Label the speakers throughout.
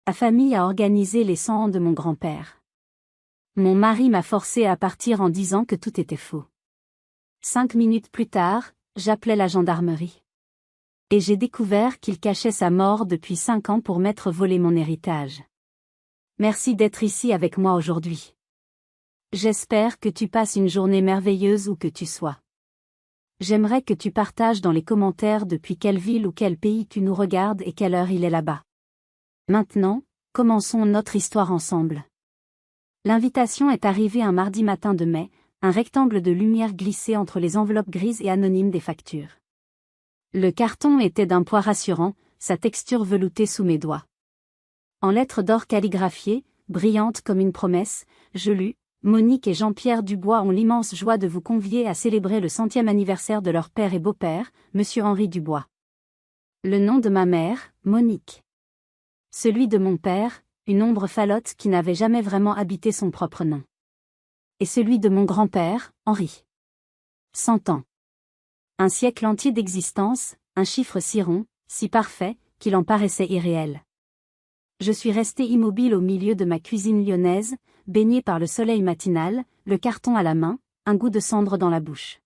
Speaker 1: La famille a organisé les 100 ans de mon grand-père. Mon mari m'a forcé à partir en disant que tout était faux. 5 minutes plus tard, j'appelais la gendarmerie. Et j'ai découvert qu'il cachait sa mort depuis 5 ans pour m'être volé mon héritage. Merci d'être ici avec moi aujourd'hui. J'espère que tu passes une journée merveilleuse où que tu sois. J'aimerais que tu partages dans les commentaires depuis quelle ville ou quel pays tu nous regardes et quelle heure il est là-bas. Maintenant, commençons notre histoire ensemble. L'invitation est arrivée un mardi matin de mai, un rectangle de lumière glissé entre les enveloppes grises et anonymes des factures. Le carton était d'un poids rassurant, sa texture veloutée sous mes doigts. En lettres d'or calligraphiées, brillantes comme une promesse, je lus: Monique et Jean-Pierre Dubois ont l'immense joie de vous convier à célébrer le 100e anniversaire de leur père et beau-père, Monsieur Henri Dubois. Le nom de ma mère, Monique. Celui de mon père, une ombre falote qui n'avait jamais vraiment habité son propre nom. Et celui de mon grand-père, Henri. 100 ans. Un siècle entier d'existence, un chiffre si rond, si parfait, qu'il en paraissait irréel. Je suis resté immobile au milieu de ma cuisine lyonnaise, baigné par le soleil matinal, le carton à la main, un goût de cendre dans la bouche.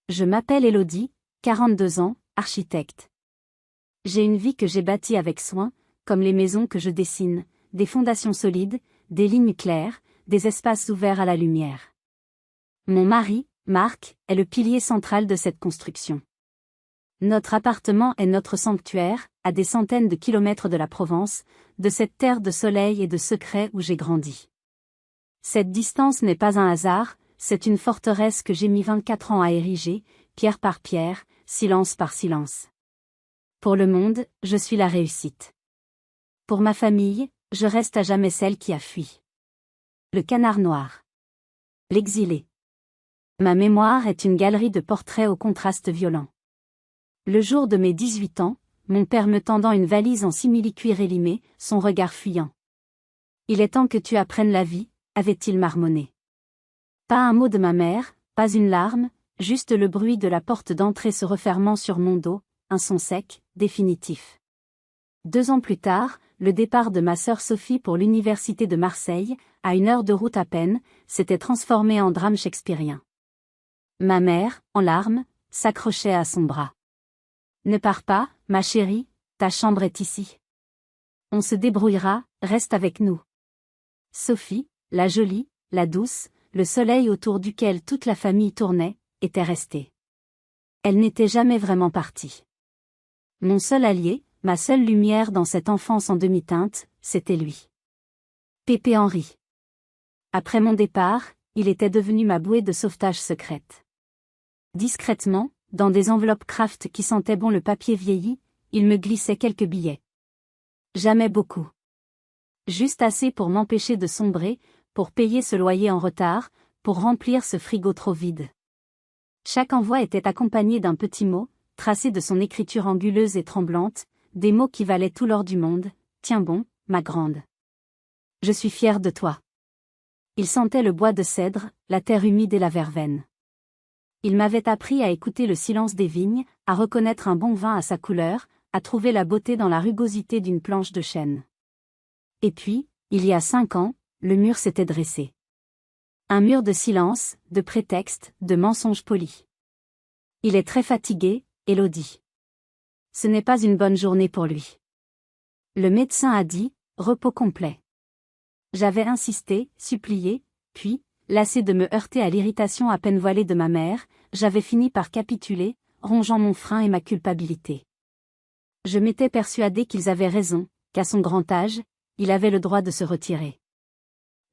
Speaker 1: Je m'appelle Élodie, 42 ans, architecte. J'ai une vie que j'ai bâtie avec soin, comme les maisons que je dessine, des fondations solides, des lignes claires, des espaces ouverts à la lumière. Mon mari, Marc, est le pilier central de cette construction. Notre appartement est notre sanctuaire, à des centaines de kilomètres de la Provence, de cette terre de soleil et de secrets où j'ai grandi. Cette distance n'est pas un hasard, c'est une forteresse que j'ai mis 24 ans à ériger, pierre par pierre, silence par silence. Pour le monde, je suis la réussite. Pour ma famille, je reste à jamais celle qui a fui. Le canard noir. L'exilé. Ma mémoire est une galerie de portraits aux contrastes violents. Le jour de mes 18 ans, mon père me tendant une valise en simili-cuir élimé, son regard fuyant. Il est temps que tu apprennes la vie, avait-il marmonné. Pas un mot de ma mère, pas une larme, juste le bruit de la porte d'entrée se refermant sur mon dos, un son sec, définitif. 2 ans plus tard, le départ de ma sœur Sophie pour l'université de Marseille, à 1 heure de route à peine, s'était transformé en drame shakespearien. Ma mère, en larmes, s'accrochait à son bras. Ne pars pas, ma chérie, ta chambre est ici. On se débrouillera, reste avec nous. Sophie, la jolie, la douce, le soleil autour duquel toute la famille tournait, était restée. Elle n'était jamais vraiment partie. Mon seul allié, ma seule lumière dans cette enfance en demi-teinte, c'était lui. Pépé Henri. Après mon départ, il était devenu ma bouée de sauvetage secrète. Discrètement, dans des enveloppes Kraft qui sentaient bon le papier vieilli, il me glissait quelques billets. Jamais beaucoup. Juste assez pour m'empêcher de sombrer, pour payer ce loyer en retard, pour remplir ce frigo trop vide. Chaque envoi était accompagné d'un petit mot, tracé de son écriture anguleuse et tremblante, des mots qui valaient tout l'or du monde: tiens bon, ma grande. Je suis fière de toi. Il sentait le bois de cèdre, la terre humide et la verveine. Il m'avait appris à écouter le silence des vignes, à reconnaître un bon vin à sa couleur, à trouver la beauté dans la rugosité d'une planche de chêne. Et puis, il y a 5 ans, le mur s'était dressé. Un mur de silence, de prétextes, de mensonges polis. Il est très fatigué, Élodie. Ce n'est pas une bonne journée pour lui. Le médecin a dit, repos complet. J'avais insisté, supplié, puis, lassé de me heurter à l'irritation à peine voilée de ma mère, j'avais fini par capituler, rongeant mon frein et ma culpabilité. Je m'étais persuadé qu'ils avaient raison, qu'à son grand âge, il avait le droit de se retirer.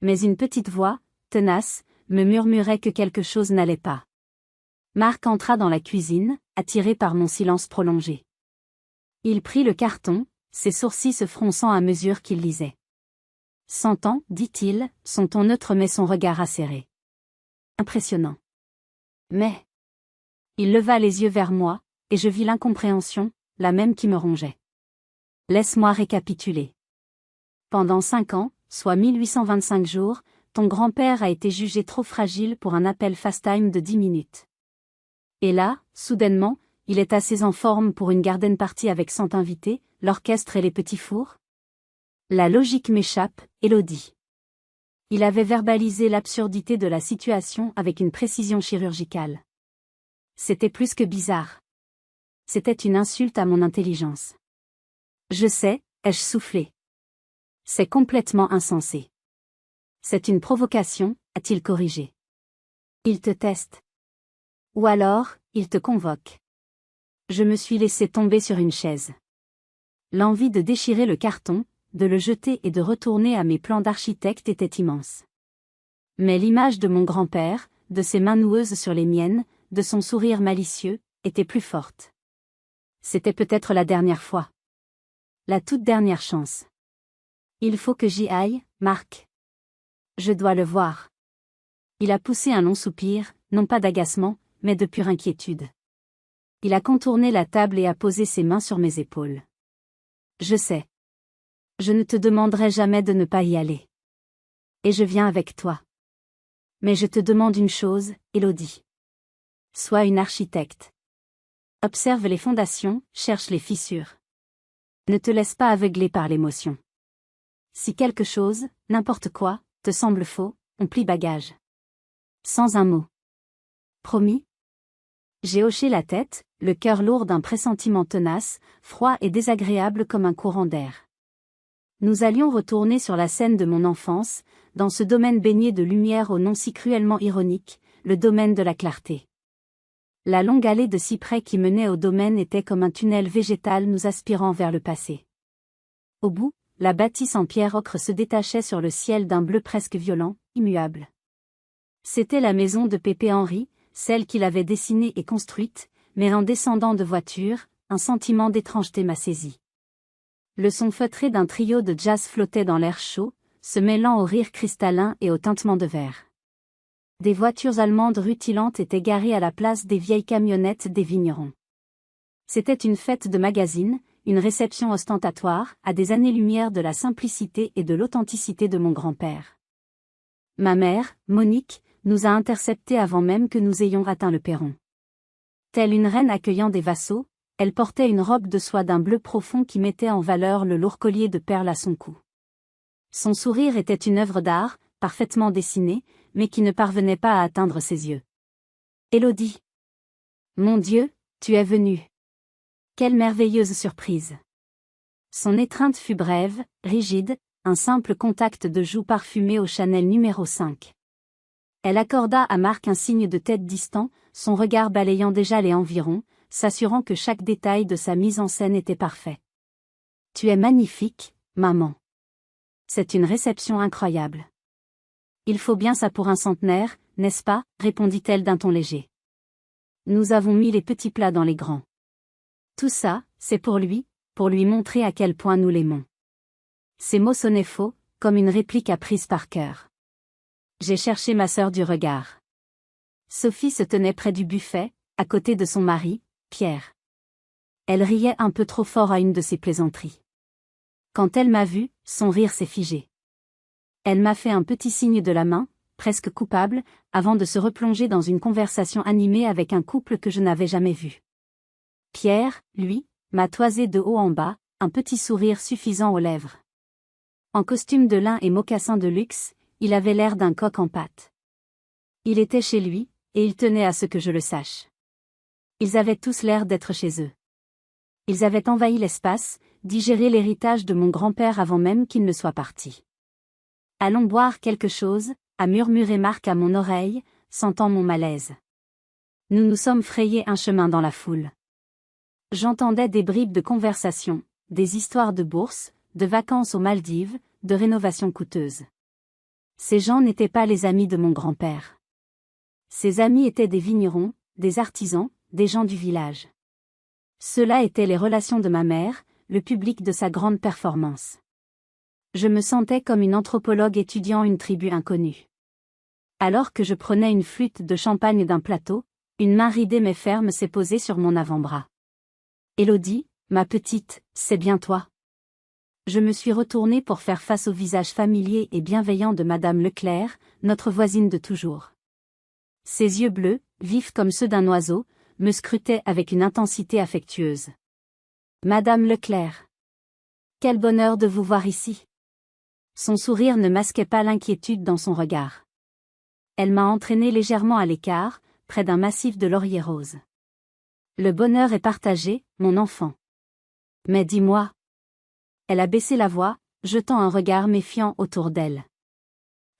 Speaker 1: Mais une petite voix, tenace, me murmurait que quelque chose n'allait pas. Marc entra dans la cuisine, attiré par mon silence prolongé. Il prit le carton, ses sourcils se fronçant à mesure qu'il lisait. 100 ans, dit-il, son ton neutre mais son regard acéré. Impressionnant. Mais... Il leva les yeux vers moi, et je vis l'incompréhension, la même qui me rongeait. Laisse-moi récapituler. Pendant 5 ans, soit 1825 jours, ton grand-père a été jugé trop fragile pour un appel FaceTime de 10 minutes. Et là, soudainement, il est assez en forme pour une garden party avec 100 invités, l'orchestre et les petits fours? La logique m'échappe, Élodie. Il avait verbalisé l'absurdité de la situation avec une précision chirurgicale. C'était plus que bizarre. C'était une insulte à mon intelligence. Je sais, ai-je soufflé. C'est complètement insensé. C'est une provocation, a-t-il corrigé. Il te teste. Ou alors, il te convoque. Je me suis laissé tomber sur une chaise. L'envie de déchirer le carton, de le jeter et de retourner à mes plans d'architecte était immense. Mais l'image de mon grand-père, de ses mains noueuses sur les miennes, de son sourire malicieux, était plus forte. C'était peut-être la dernière fois. La toute dernière chance. Il faut que j'y aille, Marc. Je dois le voir. Il a poussé un long soupir, non pas d'agacement, mais de pure inquiétude. Il a contourné la table et a posé ses mains sur mes épaules. Je sais. Je ne te demanderai jamais de ne pas y aller. Et je viens avec toi. Mais je te demande une chose, Élodie. Sois une architecte. Observe les fondations, cherche les fissures. Ne te laisse pas aveugler par l'émotion. Si quelque chose, n'importe quoi, te semble faux, on plie bagage. Sans un mot. Promis? J'ai hoché la tête, le cœur lourd d'un pressentiment tenace, froid et désagréable comme un courant d'air. Nous allions retourner sur la scène de mon enfance, dans ce domaine baigné de lumière au nom si cruellement ironique, le domaine de la clarté. La longue allée de cyprès qui menait au domaine était comme un tunnel végétal nous aspirant vers le passé. Au bout, la bâtisse en pierre ocre se détachait sur le ciel d'un bleu presque violent, immuable. C'était la maison de Pépé Henry, celle qu'il avait dessinée et construite, mais en descendant de voiture, un sentiment d'étrangeté m'a saisi. Le son feutré d'un trio de jazz flottait dans l'air chaud, se mêlant au rire cristallin et au tintement de verre. Des voitures allemandes rutilantes étaient garées à la place des vieilles camionnettes des vignerons. C'était une fête de magazine, une réception ostentatoire, à des années-lumière de la simplicité et de l'authenticité de mon grand-père. Ma mère, Monique, nous a interceptés avant même que nous ayons atteint le perron. Telle une reine accueillant des vassaux, elle portait une robe de soie d'un bleu profond qui mettait en valeur le lourd collier de perles à son cou. Son sourire était une œuvre d'art, parfaitement dessinée, mais qui ne parvenait pas à atteindre ses yeux. Élodie. Mon Dieu, tu es venue. Quelle merveilleuse surprise. Son étreinte fut brève, rigide, un simple contact de joue parfumée au Chanel numéro 5. Elle accorda à Marc un signe de tête distant, son regard balayant déjà les environs, s'assurant que chaque détail de sa mise en scène était parfait. Tu es magnifique, maman. C'est une réception incroyable. Il faut bien ça pour un centenaire, n'est-ce pas, répondit-elle d'un ton léger. Nous avons mis les petits plats dans les grands. Tout ça, c'est pour lui montrer à quel point nous l'aimons. Ces mots sonnaient faux, comme une réplique apprise par cœur. J'ai cherché ma sœur du regard. Sophie se tenait près du buffet, à côté de son mari, Pierre. Elle riait un peu trop fort à une de ses plaisanteries. Quand elle m'a vue, son rire s'est figé. Elle m'a fait un petit signe de la main, presque coupable, avant de se replonger dans une conversation animée avec un couple que je n'avais jamais vu. Pierre, lui, m'a toisé de haut en bas, un petit sourire suffisant aux lèvres. En costume de lin et mocassin de luxe, il avait l'air d'un coq en pâte. Il était chez lui, et il tenait à ce que je le sache. Ils avaient tous l'air d'être chez eux. Ils avaient envahi l'espace, digéré l'héritage de mon grand-père avant même qu'il ne soit parti. Allons boire quelque chose, a murmuré Marc à mon oreille, sentant mon malaise. Nous nous sommes frayés un chemin dans la foule. J'entendais des bribes de conversation, des histoires de bourse, de vacances aux Maldives, de rénovations coûteuses. Ces gens n'étaient pas les amis de mon grand-père. Ses amis étaient des vignerons, des artisans, des gens du village. Ceux-là étaient les relations de ma mère, le public de sa grande performance. Je me sentais comme une anthropologue étudiant une tribu inconnue. Alors que je prenais une flûte de champagne d'un plateau, une main ridée mais ferme s'est posée sur mon avant-bras. Élodie, ma petite, c'est bien toi. Je me suis retournée pour faire face au visage familier et bienveillant de Madame Leclerc, notre voisine de toujours. Ses yeux bleus, vifs comme ceux d'un oiseau, me scrutaient avec une intensité affectueuse. Madame Leclerc. Quel bonheur de vous voir ici. Son sourire ne masquait pas l'inquiétude dans son regard. Elle m'a entraîné légèrement à l'écart, près d'un massif de lauriers roses. Le bonheur est partagé, mon enfant. Mais dis-moi. Elle a baissé la voix, jetant un regard méfiant autour d'elle.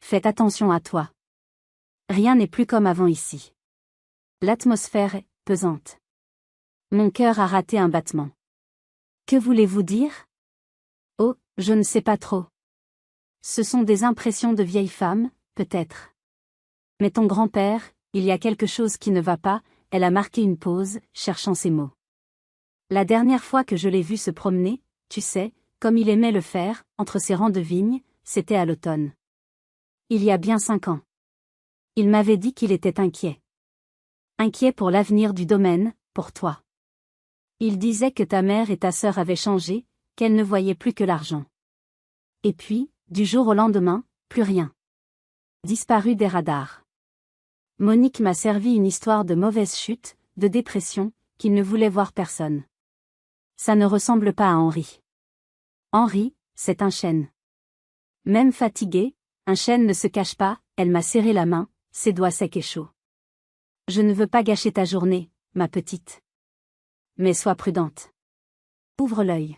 Speaker 1: Fais attention à toi. Rien n'est plus comme avant ici. L'atmosphère est pesante. Mon cœur a raté un battement. Que voulez-vous dire? Oh, je ne sais pas trop. Ce sont des impressions de vieille femme, peut-être. Mais ton grand-père, il y a quelque chose qui ne va pas, elle a marqué une pause, cherchant ses mots. La dernière fois que je l'ai vu se promener, tu sais, comme il aimait le faire, entre ses rangs de vignes, c'était à l'automne. Il y a bien 5 ans. Il m'avait dit qu'il était inquiet. Inquiet pour l'avenir du domaine, pour toi. Il disait que ta mère et ta sœur avaient changé, qu'elles ne voyaient plus que l'argent. Et puis, du jour au lendemain, plus rien. Disparu des radars. Monique m'a servi une histoire de mauvaise chute, de dépression, qu'il ne voulait voir personne. Ça ne ressemble pas à Henri. Henri, c'est un chêne. Même fatigué, un chêne ne se cache pas, elle m'a serré la main, ses doigts secs et chauds. Je ne veux pas gâcher ta journée, ma petite. Mais sois prudente. Ouvre l'œil.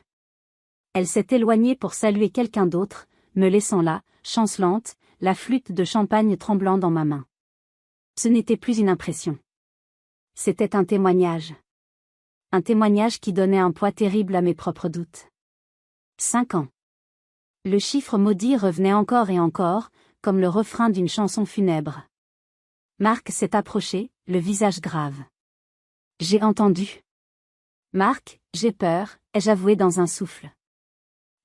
Speaker 1: Elle s'est éloignée pour saluer quelqu'un d'autre, me laissant là, chancelante, la flûte de champagne tremblant dans ma main. Ce n'était plus une impression. C'était un témoignage. Un témoignage qui donnait un poids terrible à mes propres doutes. 5 ans. Le chiffre maudit revenait encore et encore, comme le refrain d'une chanson funèbre. Marc s'est approché, le visage grave. J'ai entendu. Marc, j'ai peur, ai-je avoué dans un souffle.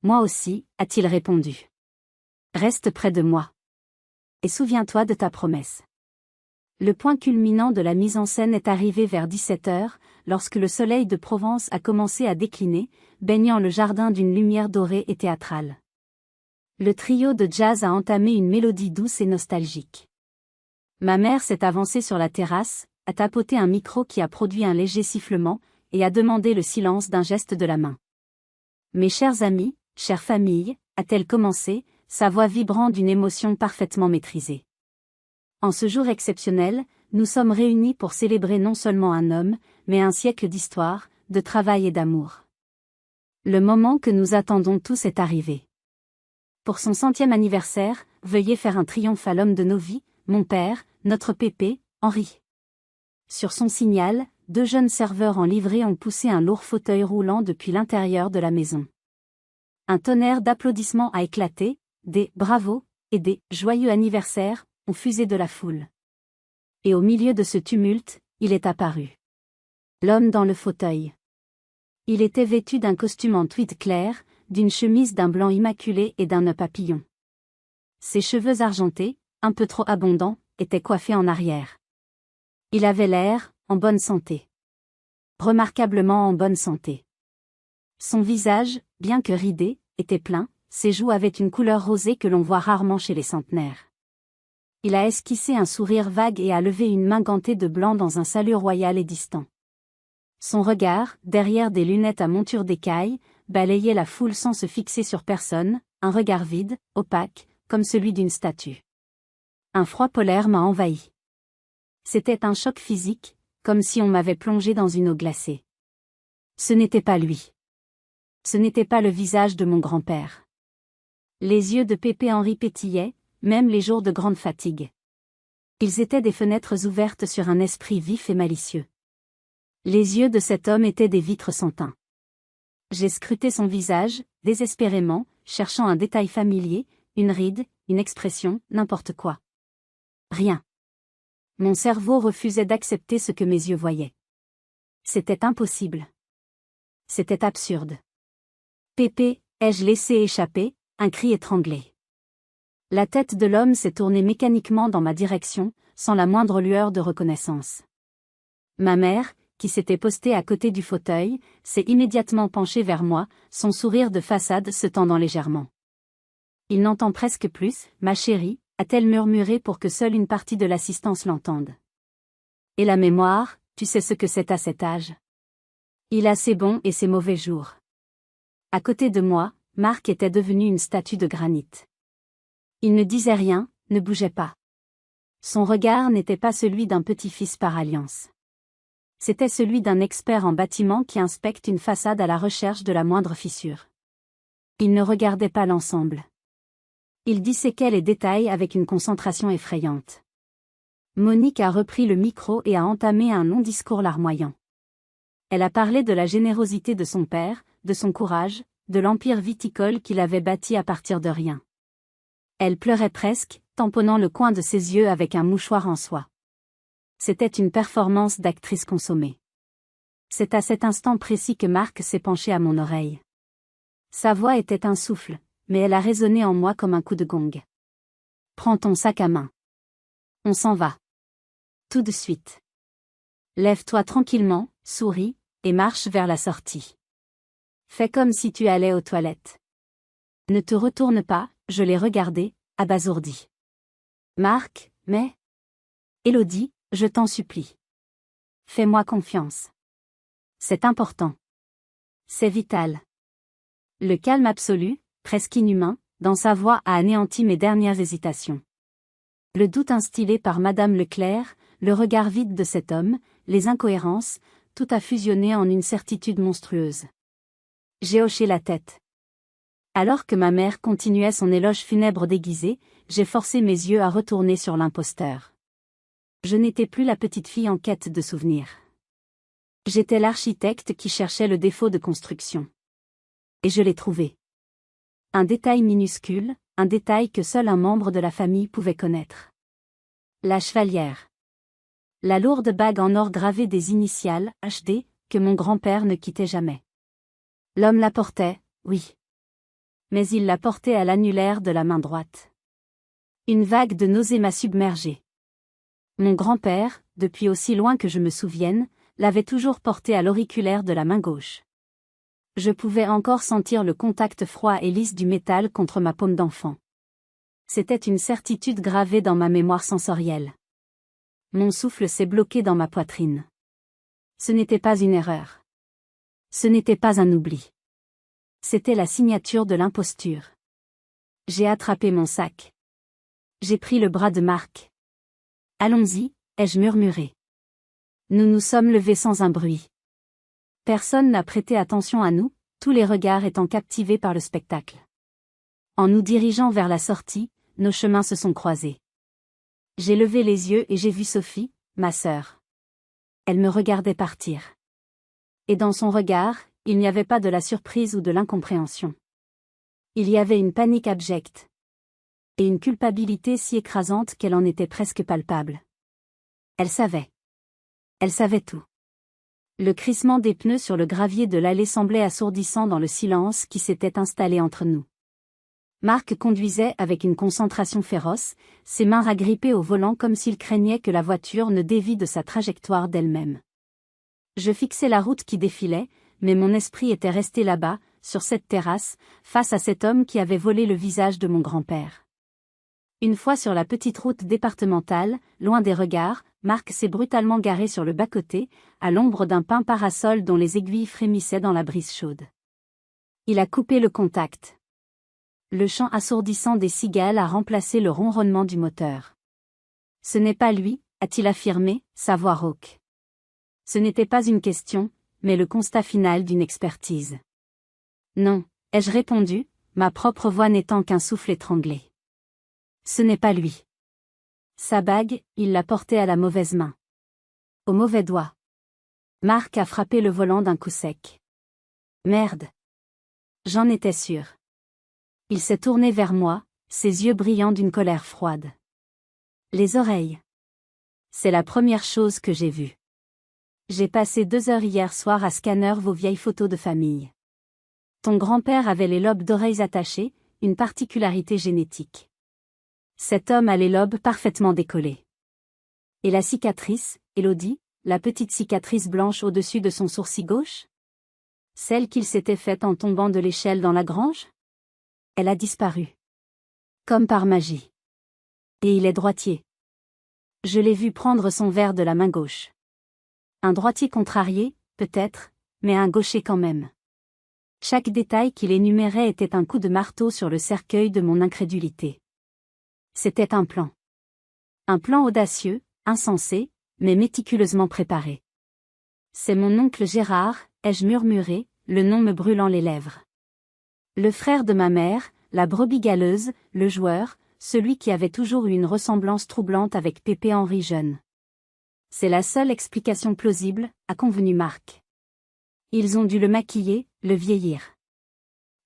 Speaker 1: Moi aussi, a-t-il répondu. Reste près de moi. Et souviens-toi de ta promesse. Le point culminant de la mise en scène est arrivé vers 17h, lorsque le soleil de Provence a commencé à décliner, baignant le jardin d'une lumière dorée et théâtrale. Le trio de jazz a entamé une mélodie douce et nostalgique. Ma mère s'est avancée sur la terrasse, a tapoté un micro qui a produit un léger sifflement, et a demandé le silence d'un geste de la main. Mes chers amis, chère famille, a-t-elle commencé, sa voix vibrant d'une émotion parfaitement maîtrisée. En ce jour exceptionnel, nous sommes réunis pour célébrer non seulement un homme, mais un siècle d'histoire, de travail et d'amour. Le moment que nous attendons tous est arrivé. Pour son 100e anniversaire, veuillez faire un triomphe à l'homme de nos vies, mon père, notre pépé, Henri. Sur son signal, 2 jeunes serveurs en livrée ont poussé un lourd fauteuil roulant depuis l'intérieur de la maison. Un tonnerre d'applaudissements a éclaté, des « bravo » et des « joyeux anniversaire » ont fusé de la foule. Et au milieu de ce tumulte, il est apparu. L'homme dans le fauteuil. Il était vêtu d'un costume en tweed clair, d'une chemise d'un blanc immaculé et d'un nœud papillon. Ses cheveux argentés, un peu trop abondants, étaient coiffés en arrière. Il avait l'air, en bonne santé. Remarquablement en bonne santé. Son visage, bien que ridé, était plein, ses joues avaient une couleur rosée que l'on voit rarement chez les centenaires. Il a esquissé un sourire vague et a levé une main gantée de blanc dans un salut royal et distant. Son regard, derrière des lunettes à monture d'écaille, balayait la foule sans se fixer sur personne, un regard vide, opaque, comme celui d'une statue. Un froid polaire m'a envahi. C'était un choc physique, comme si on m'avait plongé dans une eau glacée. Ce n'était pas lui. Ce n'était pas le visage de mon grand-père. Les yeux de Pépé Henri pétillaient, même les jours de grande fatigue. Ils étaient des fenêtres ouvertes sur un esprit vif et malicieux. Les yeux de cet homme étaient des vitres sans teint. J'ai scruté son visage, désespérément, cherchant un détail familier, une ride, une expression, n'importe quoi. Rien. Mon cerveau refusait d'accepter ce que mes yeux voyaient. C'était impossible. C'était absurde. Pépé, ai-je laissé échapper, un cri étranglé. La tête de l'homme s'est tournée mécaniquement dans ma direction, sans la moindre lueur de reconnaissance. Ma mère, qui s'était postée à côté du fauteuil, s'est immédiatement penchée vers moi, son sourire de façade se tendant légèrement. Il n'entend presque plus, ma chérie, a-t-elle murmuré pour que seule une partie de l'assistance l'entende. Et la mémoire, tu sais ce que c'est à cet âge. Il a ses bons et ses mauvais jours. À côté de moi, Marc était devenu une statue de granit. Il ne disait rien, ne bougeait pas. Son regard n'était pas celui d'un petit-fils par alliance. C'était celui d'un expert en bâtiment qui inspecte une façade à la recherche de la moindre fissure. Il ne regardait pas l'ensemble. Il disséquait les détails avec une concentration effrayante. Monique a repris le micro et a entamé un long discours larmoyant. Elle a parlé de la générosité de son père, de son courage, de l'empire viticole qu'il avait bâti à partir de rien. Elle pleurait presque, tamponnant le coin de ses yeux avec un mouchoir en soie. C'était une performance d'actrice consommée. C'est à cet instant précis que Marc s'est penché à mon oreille. Sa voix était un souffle, mais elle a résonné en moi comme un coup de gong. Prends ton sac à main. On s'en va. Tout de suite. Lève-toi tranquillement, souris, et marche vers la sortie. Fais comme si tu allais aux toilettes. Ne te retourne pas, je l'ai regardé, abasourdi. Marc, mais... Élodie, je t'en supplie. Fais-moi confiance. C'est important. C'est vital. Le calme absolu, presque inhumain, dans sa voix a anéanti mes dernières hésitations. Le doute instillé par Madame Leclerc, le regard vide de cet homme, les incohérences, tout a fusionné en une certitude monstrueuse. J'ai hoché la tête. Alors que ma mère continuait son éloge funèbre déguisé, j'ai forcé mes yeux à retourner sur l'imposteur. Je n'étais plus la petite fille en quête de souvenirs. J'étais l'architecte qui cherchait le défaut de construction. Et je l'ai trouvé. Un détail minuscule, un détail que seul un membre de la famille pouvait connaître. La chevalière. La lourde bague en or gravée des initiales, HD, que mon grand-père ne quittait jamais. L'homme la portait, oui. Mais il la portait à l'annulaire de la main droite. Une vague de nausée m'a submergée. Mon grand-père, depuis aussi loin que je me souvienne, l'avait toujours porté à l'auriculaire de la main gauche. Je pouvais encore sentir le contact froid et lisse du métal contre ma paume d'enfant. C'était une certitude gravée dans ma mémoire sensorielle. Mon souffle s'est bloqué dans ma poitrine. Ce n'était pas une erreur. Ce n'était pas un oubli. C'était la signature de l'imposture. J'ai attrapé mon sac. J'ai pris le bras de Marc. Allons-y, ai-je murmuré. Nous nous sommes levés sans un bruit. Personne n'a prêté attention à nous, tous les regards étant captivés par le spectacle. En nous dirigeant vers la sortie, nos chemins se sont croisés. J'ai levé les yeux et j'ai vu Sophie, ma sœur. Elle me regardait partir. Et dans son regard, il n'y avait pas de la surprise ou de l'incompréhension. Il y avait une panique abjecte. Et une culpabilité si écrasante qu'elle en était presque palpable. Elle savait. Elle savait tout. Le crissement des pneus sur le gravier de l'allée semblait assourdissant dans le silence qui s'était installé entre nous. Marc conduisait avec une concentration féroce, ses mains agrippées au volant comme s'il craignait que la voiture ne dévie de sa trajectoire d'elle-même. Je fixais la route qui défilait, mais mon esprit était resté là-bas, sur cette terrasse, face à cet homme qui avait volé le visage de mon grand-père. Une fois sur la petite route départementale, loin des regards, Marc s'est brutalement garé sur le bas-côté, à l'ombre d'un pin parasol dont les aiguilles frémissaient dans la brise chaude. Il a coupé le contact. Le chant assourdissant des cigales a remplacé le ronronnement du moteur. Ce n'est pas lui, a-t-il affirmé, sa voix rauque. Ce n'était pas une question, mais le constat final d'une expertise. Non, ai-je répondu, ma propre voix n'étant qu'un souffle étranglé. Ce n'est pas lui. Sa bague, il l'a portée à la mauvaise main. Au mauvais doigt. Marc a frappé le volant d'un coup sec. Merde. J'en étais sûr. Il s'est tourné vers moi, ses yeux brillants d'une colère froide. Les oreilles. C'est la première chose que j'ai vue. J'ai passé 2 heures hier soir à scanner vos vieilles photos de famille. Ton grand-père avait les lobes d'oreilles attachés, une particularité génétique. Cet homme a les lobes parfaitement décollés. Et la cicatrice, Élodie, la petite cicatrice blanche au-dessus de son sourcil gauche? Celle qu'il s'était faite en tombant de l'échelle dans la grange? Elle a disparu. Comme par magie. Et il est droitier. Je l'ai vu prendre son verre de la main gauche. Un droitier contrarié, peut-être, mais un gaucher quand même. Chaque détail qu'il énumérait était un coup de marteau sur le cercueil de mon incrédulité. C'était un plan. Un plan audacieux, insensé, mais méticuleusement préparé. C'est mon oncle Gérard, ai-je murmuré, le nom me brûlant les lèvres. Le frère de ma mère, la brebis galeuse, le joueur, celui qui avait toujours eu une ressemblance troublante avec Pépé Henri jeune. C'est la seule explication plausible, a convenu Marc. Ils ont dû le maquiller, le vieillir.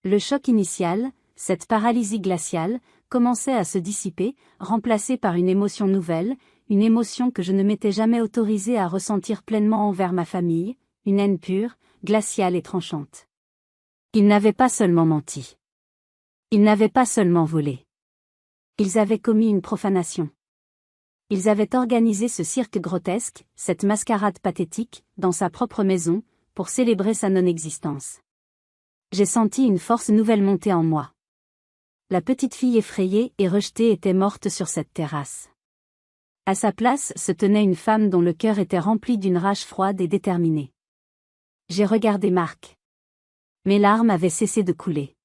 Speaker 1: Le choc initial, cette paralysie glaciale, commençait à se dissiper, remplacée par une émotion nouvelle, une émotion que je ne m'étais jamais autorisée à ressentir pleinement envers ma famille, une haine pure, glaciale et tranchante. Ils n'avaient pas seulement menti. Ils n'avaient pas seulement volé. Ils avaient commis une profanation. Ils avaient organisé ce cirque grotesque, cette mascarade pathétique, dans sa propre maison, pour célébrer sa non-existence. J'ai senti une force nouvelle monter en moi. La petite fille effrayée et rejetée était morte sur cette terrasse. À sa place se tenait une femme dont le cœur était rempli d'une rage froide et déterminée. J'ai regardé Marc. Mes larmes avaient cessé de couler.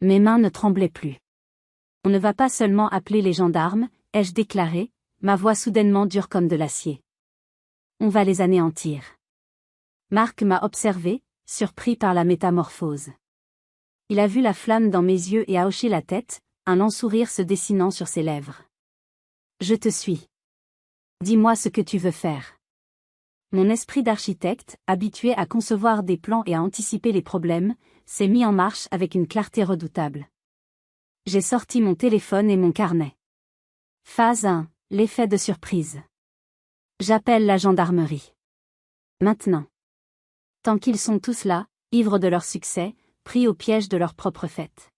Speaker 1: Mes mains ne tremblaient plus. On ne va pas seulement appeler les gendarmes, ai-je déclaré, ma voix soudainement dure comme de l'acier. On va les anéantir. Marc m'a observé, surpris par la métamorphose. Il a vu la flamme dans mes yeux et a hoché la tête, un lent sourire se dessinant sur ses lèvres. Je te suis. Dis-moi ce que tu veux faire. Mon esprit d'architecte, habitué à concevoir des plans et à anticiper les problèmes, s'est mis en marche avec une clarté redoutable. J'ai sorti mon téléphone et mon carnet. Phase 1, l'effet de surprise. J'appelle la gendarmerie. Maintenant. Tant qu'ils sont tous là, ivres de leur succès, pris au piège de leur propre fête.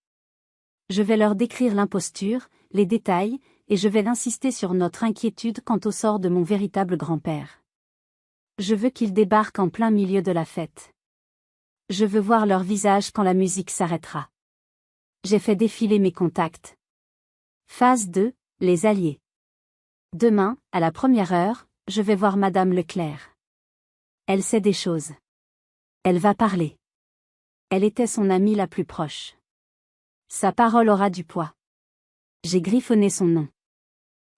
Speaker 1: Je vais leur décrire l'imposture, les détails, et je vais insister sur notre inquiétude quant au sort de mon véritable grand-père. Je veux qu'ils débarquent en plein milieu de la fête. Je veux voir leur visage quand la musique s'arrêtera. J'ai fait défiler mes contacts. Phase 2, les alliés. Demain, à la première heure, je vais voir Madame Leclerc. Elle sait des choses. Elle va parler. Elle était son amie la plus proche. Sa parole aura du poids. J'ai griffonné son nom.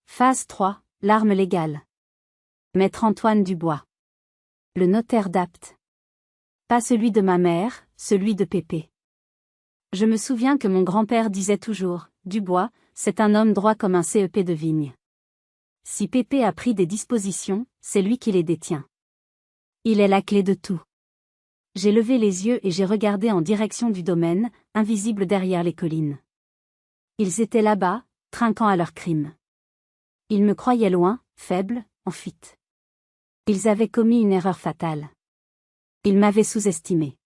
Speaker 1: Phase 3, l'arme légale. Maître Antoine Dubois. Le notaire d'Apt. Pas celui de ma mère, celui de Pépé. Je me souviens que mon grand-père disait toujours, Dubois, c'est un homme droit comme un CEP de vigne. Si Pépé a pris des dispositions, c'est lui qui les détient. Il est la clé de tout. J'ai levé les yeux et j'ai regardé en direction du domaine, invisible derrière les collines. Ils étaient là-bas, trinquant à leur crime. Ils me croyaient loin, faible, en fuite. Ils avaient commis une erreur fatale. Ils m'avaient sous-estimé.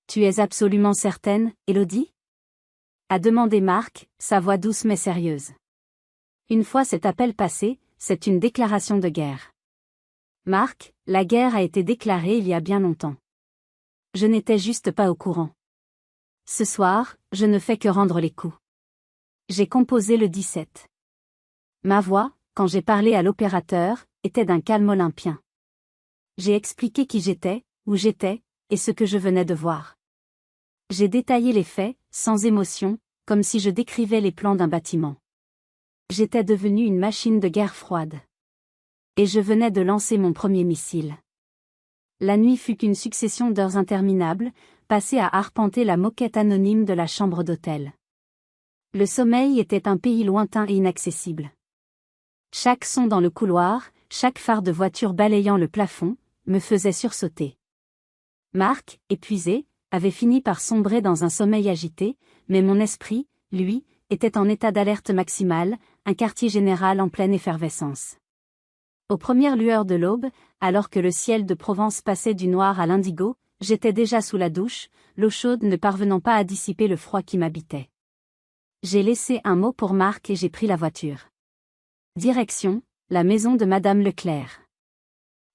Speaker 1: Tu es absolument certaine, Élodie ? A demandé Marc, sa voix douce mais sérieuse. Une fois cet appel passé, c'est une déclaration de guerre. Marc, la guerre a été déclarée il y a bien longtemps. Je n'étais juste pas au courant. Ce soir, je ne fais que rendre les coups. J'ai composé le 17. Ma voix, quand j'ai parlé à l'opérateur, était d'un calme olympien. J'ai expliqué qui j'étais, où j'étais, et ce que je venais de voir. J'ai détaillé les faits, sans émotion, comme si je décrivais les plans d'un bâtiment. J'étais devenue une machine de guerre froide. Et je venais de lancer mon premier missile. La nuit fut une succession d'heures interminables, passées à arpenter la moquette anonyme de la chambre d'hôtel. Le sommeil était un pays lointain et inaccessible. Chaque son dans le couloir, chaque phare de voiture balayant le plafond, me faisait sursauter. Marc, épuisé, avait fini par sombrer dans un sommeil agité, mais mon esprit, lui, était en état d'alerte maximale, un quartier général en pleine effervescence. Aux premières lueurs de l'aube, alors que le ciel de Provence passait du noir à l'indigo, j'étais déjà sous la douche, l'eau chaude ne parvenant pas à dissiper le froid qui m'habitait. J'ai laissé un mot pour Marc et j'ai pris la voiture. Direction, la maison de Madame Leclerc.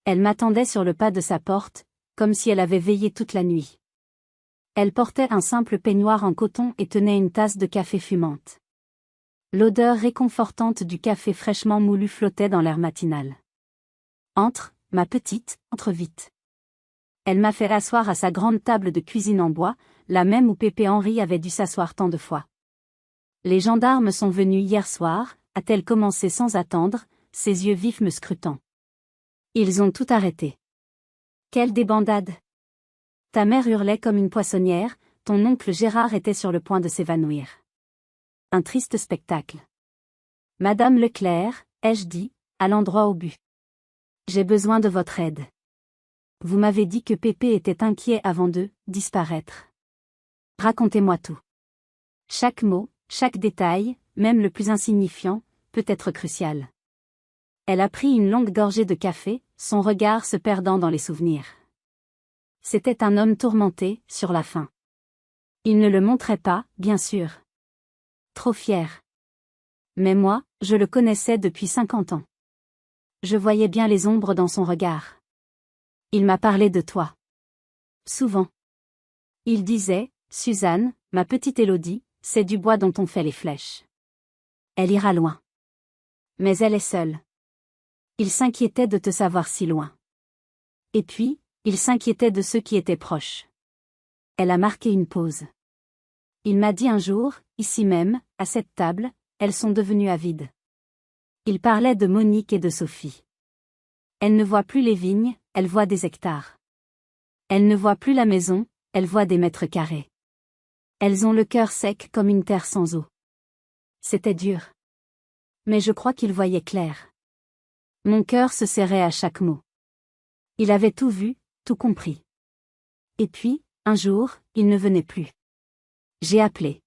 Speaker 1: Elle m'attendait sur le pas de sa porte, comme si elle avait veillé toute la nuit. Elle portait un simple peignoir en coton et tenait une tasse de café fumante. L'odeur réconfortante du café fraîchement moulu flottait dans l'air matinal. Entre, ma petite, entre vite. Elle m'a fait asseoir à sa grande table de cuisine en bois, la même où Pépé Henri avait dû s'asseoir tant de fois. Les gendarmes sont venus hier soir, a-t-elle commencé sans attendre, ses yeux vifs me scrutant. Ils ont tout arrêté. Quelle débandade! Ta mère hurlait comme une poissonnière, ton oncle Gérard était sur le point de s'évanouir. Un triste spectacle. Madame Leclerc, ai-je dit, à l'endroit au but. J'ai besoin de votre aide. Vous m'avez dit que Pépé était inquiet avant de disparaître. Racontez-moi tout. Chaque mot, chaque détail, même le plus insignifiant, peut être crucial. Elle a pris une longue gorgée de café, son regard se perdant dans les souvenirs. C'était un homme tourmenté, sur la faim. Il ne le montrait pas, bien sûr. Trop fier. Mais moi, je le connaissais depuis 50 ans. Je voyais bien les ombres dans son regard. Il m'a parlé de toi. Souvent. Il disait, Suzanne, ma petite Élodie, c'est du bois dont on fait les flèches. Elle ira loin. Mais elle est seule. Il s'inquiétait de te savoir si loin. Et puis, il s'inquiétait de ceux qui étaient proches. Elle a marqué une pause. Il m'a dit un jour, ici même, à cette table, elles sont devenues avides. Il parlait de Monique et de Sophie. Elle ne voit plus les vignes, elle voit des hectares. Elle ne voit plus la maison, elle voit des mètres carrés. Elles ont le cœur sec comme une terre sans eau. C'était dur. Mais je crois qu'il voyait clair. Mon cœur se serrait à chaque mot. Il avait tout vu, tout compris. Et puis, un jour, il ne venait plus. J'ai appelé.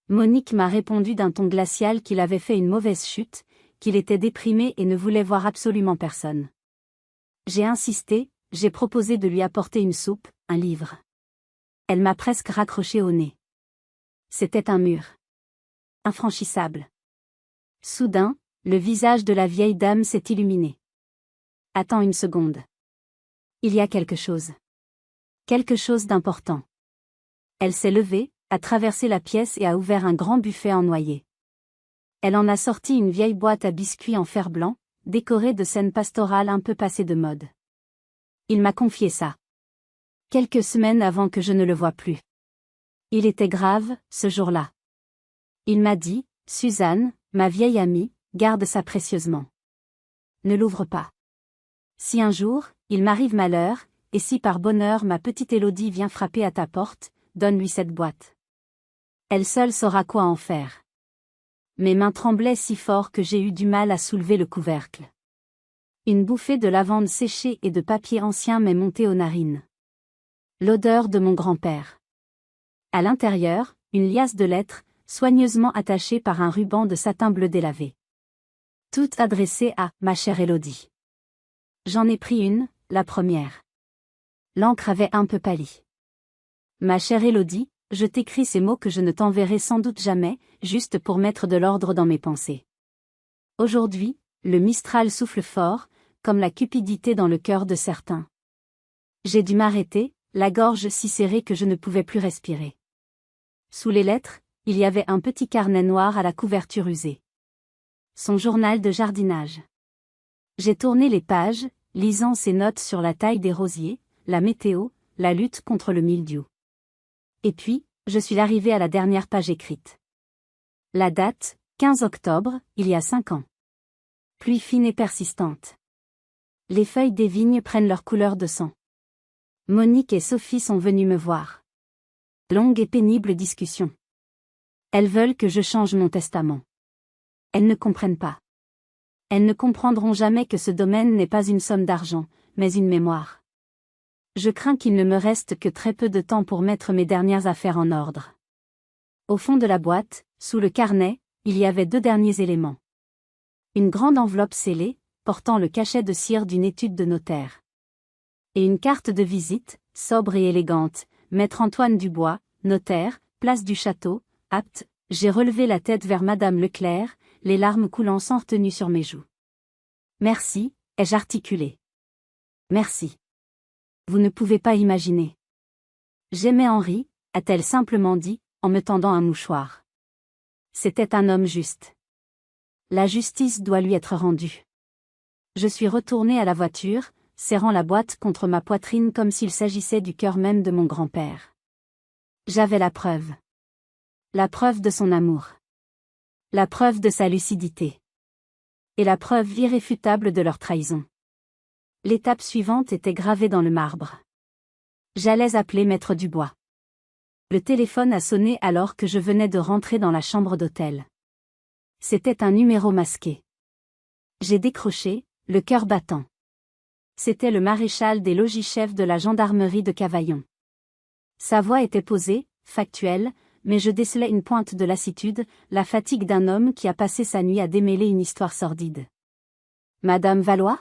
Speaker 1: Monique m'a répondu d'un ton glacial qu'il avait fait une mauvaise chute, qu'il était déprimé et ne voulait voir absolument personne. J'ai insisté, j'ai proposé de lui apporter une soupe, un livre. Elle m'a presque raccroché au nez. C'était un mur. Infranchissable. Soudain, le visage de la vieille dame s'est illuminé. Attends une seconde. Il y a quelque chose. Quelque chose d'important. Elle s'est levée, a traversé la pièce et a ouvert un grand buffet en noyer. Elle en a sorti une vieille boîte à biscuits en fer blanc, décorée de scènes pastorales un peu passées de mode. Il m'a confié ça. Quelques semaines avant que je ne le voie plus. Il était grave, ce jour-là. Il m'a dit, Suzanne, ma vieille amie, garde ça précieusement. Ne l'ouvre pas. Si un jour, il m'arrive malheur, et si par bonheur ma petite Élodie vient frapper à ta porte, donne-lui cette boîte. Elle seule saura quoi en faire. Mes mains tremblaient si fort que j'ai eu du mal à soulever le couvercle. Une bouffée de lavande séchée et de papier ancien m'est montée aux narines. L'odeur de mon grand-père. À l'intérieur, une liasse de lettres, soigneusement attachée par un ruban de satin bleu délavé. Toutes adressées à « ma chère Élodie ». J'en ai pris une, la première. L'encre avait un peu pâli. Ma chère Élodie, je t'écris ces mots que je ne t'enverrai sans doute jamais, juste pour mettre de l'ordre dans mes pensées. Aujourd'hui, le Mistral souffle fort, comme la cupidité dans le cœur de certains. J'ai dû m'arrêter, la gorge si serrée que je ne pouvais plus respirer. Sous les lettres, il y avait un petit carnet noir à la couverture usée. Son journal de jardinage. J'ai tourné les pages, lisant ses notes sur la taille des rosiers, la météo, la lutte contre le mildiou. Et puis, je suis arrivée à la dernière page écrite. La date, 15 octobre, il y a 5 ans. Pluie fine et persistante. Les feuilles des vignes prennent leur couleur de sang. Monique et Sophie sont venues me voir. Longue et pénible discussion. Elles veulent que je change mon testament. Elles ne comprennent pas. Elles ne comprendront jamais que ce domaine n'est pas une somme d'argent, mais une mémoire. Je crains qu'il ne me reste que très peu de temps pour mettre mes dernières affaires en ordre. Au fond de la boîte, sous le carnet, il y avait 2 derniers éléments. Une grande enveloppe scellée, portant le cachet de cire d'une étude de notaire. Et une carte de visite, sobre et élégante, Maître Antoine Dubois, notaire, place du Château, Apt. J'ai relevé la tête vers Madame Leclerc, les larmes coulant sans retenue sur mes joues. Merci, ai-je articulé. Merci. Vous ne pouvez pas imaginer. J'aimais Henri, a-t-elle simplement dit, en me tendant un mouchoir. C'était un homme juste. La justice doit lui être rendue. Je suis retournée à la voiture, serrant la boîte contre ma poitrine comme s'il s'agissait du cœur même de mon grand-père. J'avais la preuve. La preuve de son amour. La preuve de sa lucidité. Et la preuve irréfutable de leur trahison. L'étape suivante était gravée dans le marbre. J'allais appeler Maître Dubois. Le téléphone a sonné alors que je venais de rentrer dans la chambre d'hôtel. C'était un numéro masqué. J'ai décroché, le cœur battant. C'était le maréchal des logis-chefs de la gendarmerie de Cavaillon. Sa voix était posée, factuelle, mais je décelais une pointe de lassitude, la fatigue d'un homme qui a passé sa nuit à démêler une histoire sordide. Madame Valois ?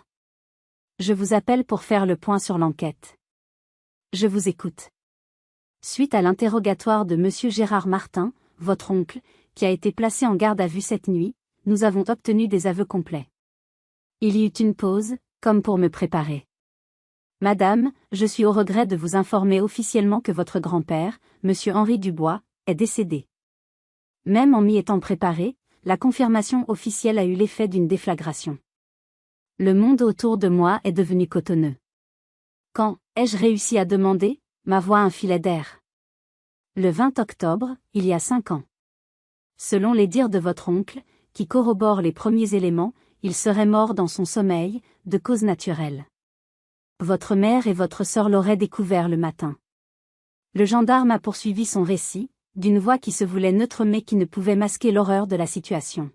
Speaker 1: Je vous appelle pour faire le point sur l'enquête. Je vous écoute. Suite à l'interrogatoire de monsieur Gérard Martin, votre oncle, qui a été placé en garde à vue cette nuit, nous avons obtenu des aveux complets. Il y eut une pause, comme pour me préparer. Madame, je suis au regret de vous informer officiellement que votre grand-père, monsieur Henri Dubois, est décédé. Même en m'y étant préparé, la confirmation officielle a eu l'effet d'une déflagration. Le monde autour de moi est devenu cotonneux. Quand ai-je réussi à demander, ma voix un filet d'air? Le 20 octobre, il y a 5 ans. Selon les dires de votre oncle, qui corroborent les premiers éléments, il serait mort dans son sommeil, de cause naturelle. Votre mère et votre sœur l'auraient découvert le matin. Le gendarme a poursuivi son récit, d'une voix qui se voulait neutre mais qui ne pouvait masquer l'horreur de la situation.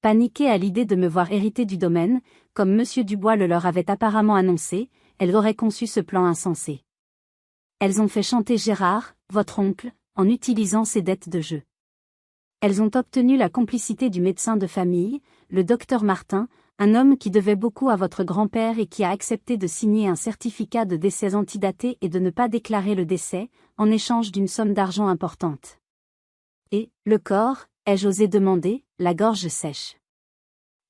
Speaker 1: Paniquée à l'idée de me voir hériter du domaine, comme monsieur Dubois le leur avait apparemment annoncé, elles auraient conçu ce plan insensé. Elles ont fait chanter Gérard, votre oncle, en utilisant ses dettes de jeu. Elles ont obtenu la complicité du médecin de famille, le docteur Martin, un homme qui devait beaucoup à votre grand-père et qui a accepté de signer un certificat de décès antidaté et de ne pas déclarer le décès, en échange d'une somme d'argent importante. Et, le corps, ai-je osé demander, la gorge sèche.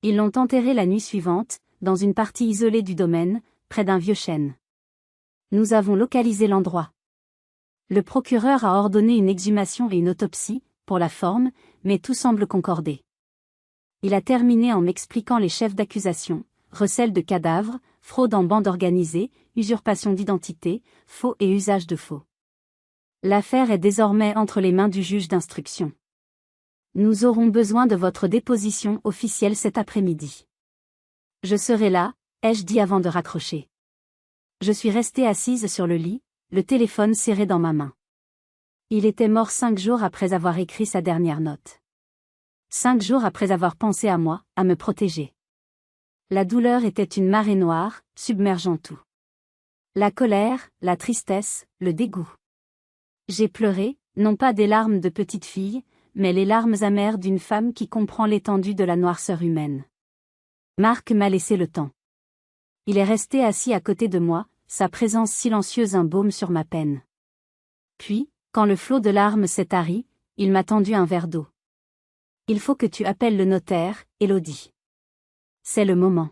Speaker 1: Ils l'ont enterré la nuit suivante, dans une partie isolée du domaine, près d'un vieux chêne. Nous avons localisé l'endroit. Le procureur a ordonné une exhumation et une autopsie, pour la forme, mais tout semble concorder. Il a terminé en m'expliquant les chefs d'accusation, recel de cadavres, fraude en bande organisée, usurpation d'identité, faux et usage de faux. L'affaire est désormais entre les mains du juge d'instruction. Nous aurons besoin de votre déposition officielle cet après-midi. Je serai là, ai-je dit avant de raccrocher. Je suis restée assise sur le lit, le téléphone serré dans ma main. Il était mort 5 jours après avoir écrit sa dernière note. 5 jours après avoir pensé à moi, à me protéger. La douleur était une marée noire, submergeant tout. La colère, la tristesse, le dégoût. J'ai pleuré, non pas des larmes de petite fille, mais les larmes amères d'une femme qui comprend l'étendue de la noirceur humaine. Marc m'a laissé le temps. Il est resté assis à côté de moi, sa présence silencieuse un baume sur ma peine. Puis, quand le flot de larmes s'est tari, il m'a tendu un verre d'eau. Il faut que tu appelles le notaire, Élodie. C'est le moment.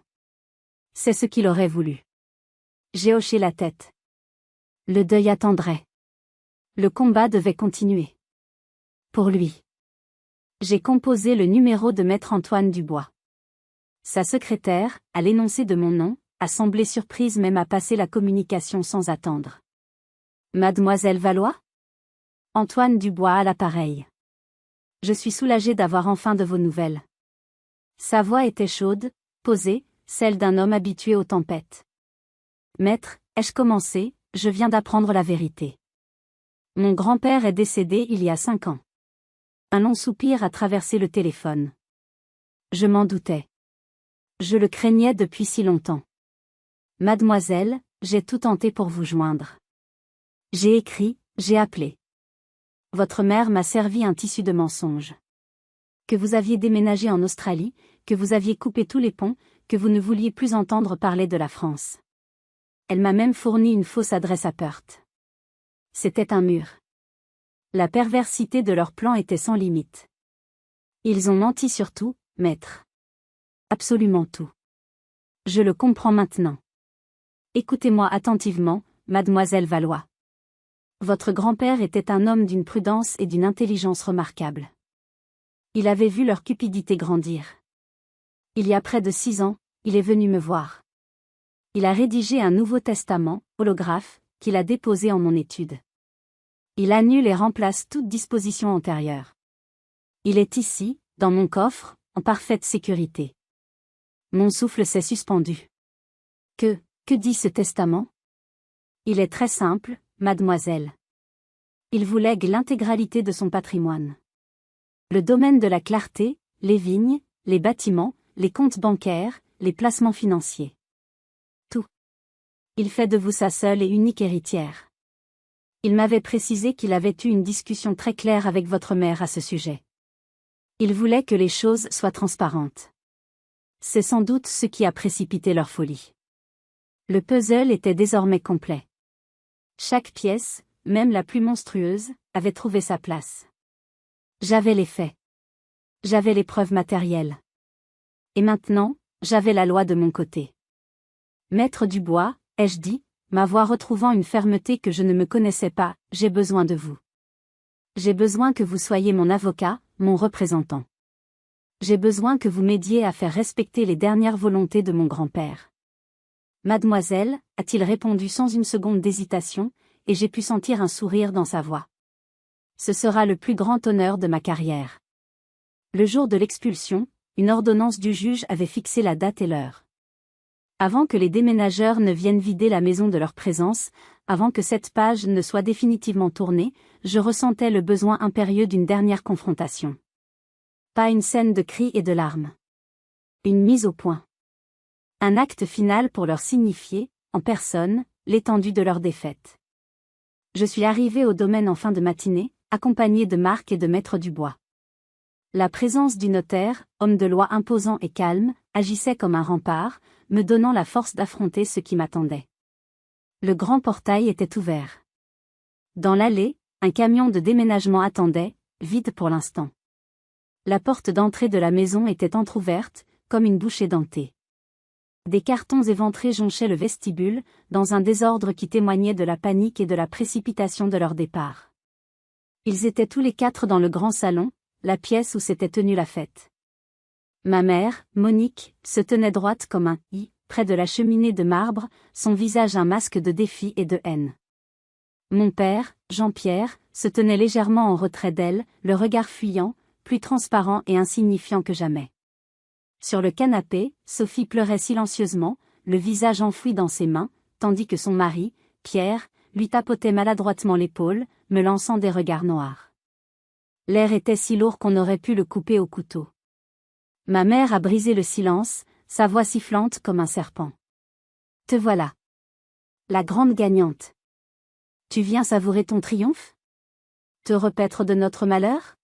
Speaker 1: C'est ce qu'il aurait voulu. J'ai hoché la tête. Le deuil attendrait. Le combat devait continuer. Pour lui. J'ai composé le numéro de maître Antoine Dubois. Sa secrétaire, à l'énoncé de mon nom, a semblé surprise même à passer la communication sans attendre. Mademoiselle Valois ? Antoine Dubois à l'appareil. Je suis soulagée d'avoir enfin de vos nouvelles. Sa voix était chaude, posée, celle d'un homme habitué aux tempêtes. Maître, ai-je commencé, je viens d'apprendre la vérité. Mon grand-père est décédé il y a 5 ans. Un long soupir a traversé le téléphone. Je m'en doutais. Je le craignais depuis si longtemps. Mademoiselle, j'ai tout tenté pour vous joindre. J'ai écrit, j'ai appelé. Votre mère m'a servi un tissu de mensonges. Que vous aviez déménagé en Australie, que vous aviez coupé tous les ponts, que vous ne vouliez plus entendre parler de la France. Elle m'a même fourni une fausse adresse à Perth. C'était un mur. La perversité de leur plan était sans limite. Ils ont menti sur tout, maître. Absolument tout. Je le comprends maintenant. Écoutez-moi attentivement, mademoiselle Valois. Votre grand-père était un homme d'une prudence et d'une intelligence remarquables. Il avait vu leur cupidité grandir. Il y a près de 6 ans, il est venu me voir. Il a rédigé un Nouveau Testament, holographe, qu'il a déposé en mon étude. Il annule et remplace toute disposition antérieure. Il est ici, dans mon coffre, en parfaite sécurité. Mon souffle s'est suspendu. Que dit ce testament? Il est très simple, mademoiselle. Il vous lègue l'intégralité de son patrimoine. Le domaine de la clarté, les vignes, les bâtiments, les comptes bancaires, les placements financiers. Tout. Il fait de vous sa seule et unique héritière. Il m'avait précisé qu'il avait eu une discussion très claire avec votre mère à ce sujet. Il voulait que les choses soient transparentes. C'est sans doute ce qui a précipité leur folie. Le puzzle était désormais complet. Chaque pièce, même la plus monstrueuse, avait trouvé sa place. J'avais les faits. J'avais les preuves matérielles. Et maintenant, j'avais la loi de mon côté. Maître Dubois, ai-je dit, ma voix retrouvant une fermeté que je ne me connaissais pas, j'ai besoin de vous. J'ai besoin que vous soyez mon avocat, mon représentant. J'ai besoin que vous m'aidiez à faire respecter les dernières volontés de mon grand-père. Mademoiselle, a-t-il répondu sans une seconde d'hésitation, et j'ai pu sentir un sourire dans sa voix. Ce sera le plus grand honneur de ma carrière. Le jour de l'expulsion, une ordonnance du juge avait fixé la date et l'heure. Avant que les déménageurs ne viennent vider la maison de leur présence, avant que cette page ne soit définitivement tournée, je ressentais le besoin impérieux d'une dernière confrontation. Pas une scène de cris et de larmes. Une mise au point. Un acte final pour leur signifier, en personne, l'étendue de leur défaite. Je suis arrivé au domaine en fin de matinée, accompagné de Marc et de Maître Dubois. La présence du notaire, homme de loi imposant et calme, agissait comme un rempart, me donnant la force d'affronter ce qui m'attendait. Le grand portail était ouvert. Dans l'allée, un camion de déménagement attendait, vide pour l'instant. La porte d'entrée de la maison était entr'ouverte, comme une bouche édentée. Des cartons éventrés jonchaient le vestibule, dans un désordre qui témoignait de la panique et de la précipitation de leur départ. Ils étaient tous les quatre dans le grand salon, la pièce où s'était tenue la fête. Ma mère, Monique, se tenait droite comme un « i » près de la cheminée de marbre, son visage un masque de défi et de haine. Mon père, Jean-Pierre, se tenait légèrement en retrait d'elle, le regard fuyant, plus transparent et insignifiant que jamais. Sur le canapé, Sophie pleurait silencieusement, le visage enfoui dans ses mains, tandis que son mari, Pierre, lui tapotait maladroitement l'épaule, me lançant des regards noirs. L'air était si lourd qu'on aurait pu le couper au couteau. Ma mère a brisé le silence, sa voix sifflante comme un serpent. Te voilà. La grande gagnante. Tu viens savourer ton triomphe? Te repaître de notre malheur?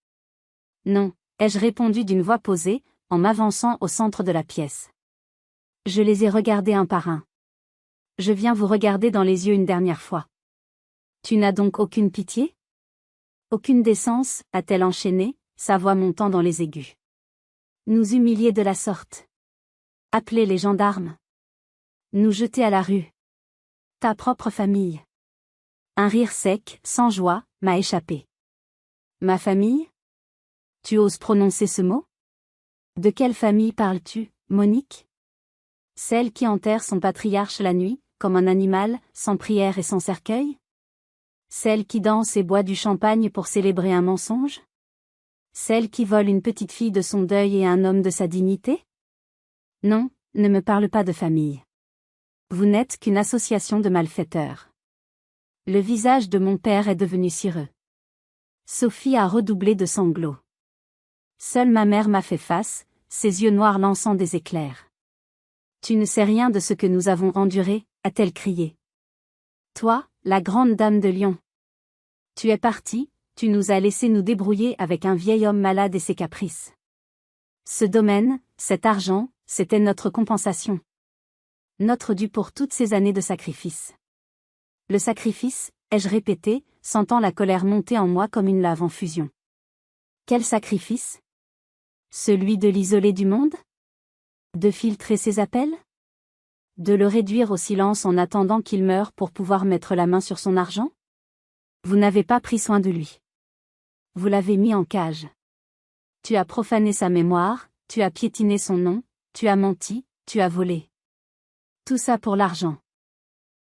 Speaker 1: Non, ai-je répondu d'une voix posée, en m'avançant au centre de la pièce. Je les ai regardés un par un. Je viens vous regarder dans les yeux une dernière fois. Tu n'as donc aucune pitié? Aucune décence, a-t-elle enchaîné, sa voix montant dans les aigus. Nous humilier de la sorte. Appeler les gendarmes. Nous jeter à la rue. Ta propre famille. Un rire sec, sans joie, m'a échappé. Ma famille? Tu oses prononcer ce mot? De quelle famille parles-tu, Monique? Celle qui enterre son patriarche la nuit, comme un animal, sans prière et sans cercueil? Celle qui danse et boit du champagne pour célébrer un mensonge? Celle qui vole une petite fille de son deuil et un homme de sa dignité? Non, ne me parle pas de famille. Vous n'êtes qu'une association de malfaiteurs. Le visage de mon père est devenu cireux. Sophie a redoublé de sanglots. Seule ma mère m'a fait face, ses yeux noirs lançant des éclairs. Tu ne sais rien de ce que nous avons enduré, a-t-elle crié. Toi, la grande dame de Lyon. Tu es partie, tu nous as laissé nous débrouiller avec un vieil homme malade et ses caprices. Ce domaine, cet argent, c'était notre compensation. Notre dû pour toutes ces années de sacrifice. Le sacrifice, ai-je répété, sentant la colère monter en moi comme une lave en fusion. Quel sacrifice? Celui de l'isoler du monde? De filtrer ses appels? De le réduire au silence en attendant qu'il meure pour pouvoir mettre la main sur son argent? Vous n'avez pas pris soin de lui. Vous l'avez mis en cage. Tu as profané sa mémoire, tu as piétiné son nom, tu as menti, tu as volé. Tout ça pour l'argent.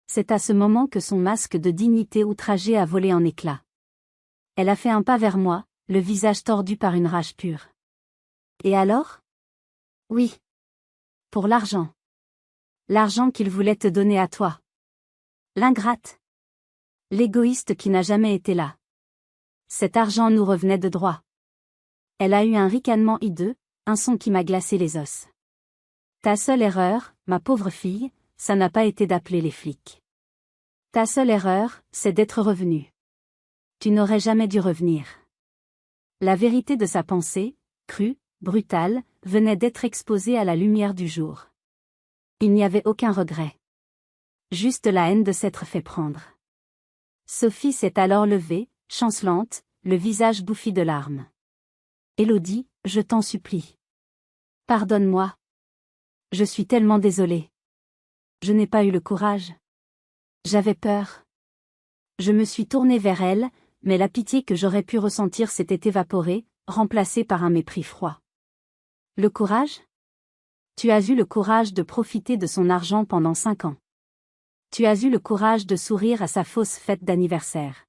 Speaker 1: C'est à ce moment que son masque de dignité outragée a volé en éclats. Elle a fait un pas vers moi, le visage tordu par une rage pure. Et alors? Oui. Pour l'argent. L'argent qu'il voulait te donner à toi. L'ingrate. L'égoïste qui n'a jamais été là. Cet argent nous revenait de droit. Elle a eu un ricanement hideux, un son qui m'a glacé les os. Ta seule erreur, ma pauvre fille, ça n'a pas été d'appeler les flics. Ta seule erreur, c'est d'être revenue. Tu n'aurais jamais dû revenir. La vérité de sa pensée, crue, brutale, venait d'être exposée à la lumière du jour. Il n'y avait aucun regret. Juste la haine de s'être fait prendre. Sophie s'est alors levée, chancelante, le visage bouffi de larmes. Élodie, je t'en supplie. Pardonne-moi. Je suis tellement désolée. Je n'ai pas eu le courage. J'avais peur. Je me suis tournée vers elle, mais la pitié que j'aurais pu ressentir s'était évaporée, remplacée par un mépris froid. Le courage? Tu as eu le courage de profiter de son argent pendant 5 ans. Tu as eu le courage de sourire à sa fausse fête d'anniversaire.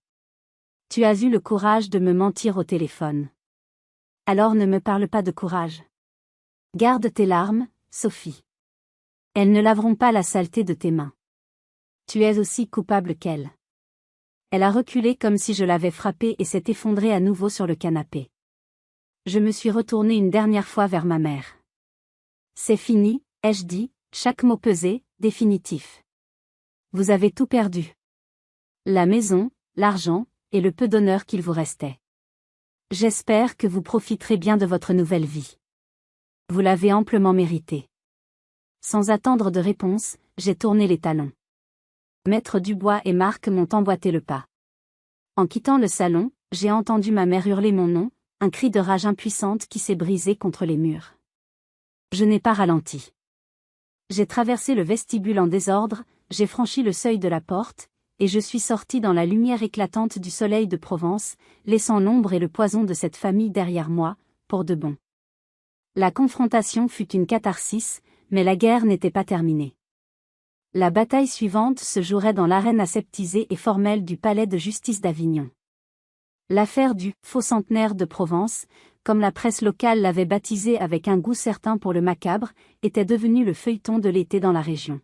Speaker 1: Tu as eu le courage de me mentir au téléphone. Alors ne me parle pas de courage. Garde tes larmes, Sophie. Elles ne laveront pas la saleté de tes mains. Tu es aussi coupable qu'elle. Elle a reculé comme si je l'avais frappée et s'est effondrée à nouveau sur le canapé. Je me suis retournée une dernière fois vers ma mère. C'est fini, ai-je dit, chaque mot pesé, définitif. Vous avez tout perdu. La maison, l'argent, et le peu d'honneur qu'il vous restait. J'espère que vous profiterez bien de votre nouvelle vie. Vous l'avez amplement mérité. Sans attendre de réponse, j'ai tourné les talons. Maître Dubois et Marc m'ont emboîté le pas. En quittant le salon, j'ai entendu ma mère hurler mon nom, un cri de rage impuissante qui s'est brisé contre les murs. Je n'ai pas ralenti. J'ai traversé le vestibule en désordre, j'ai franchi le seuil de la porte, et je suis sorti dans la lumière éclatante du soleil de Provence, laissant l'ombre et le poison de cette famille derrière moi, pour de bon. La confrontation fut une catharsis, mais la guerre n'était pas terminée. La bataille suivante se jouerait dans l'arène aseptisée et formelle du palais de justice d'Avignon. L'affaire du « faux centenaire de Provence », comme la presse locale l'avait baptisé avec un goût certain pour le macabre, était devenue le feuilleton de l'été dans la région.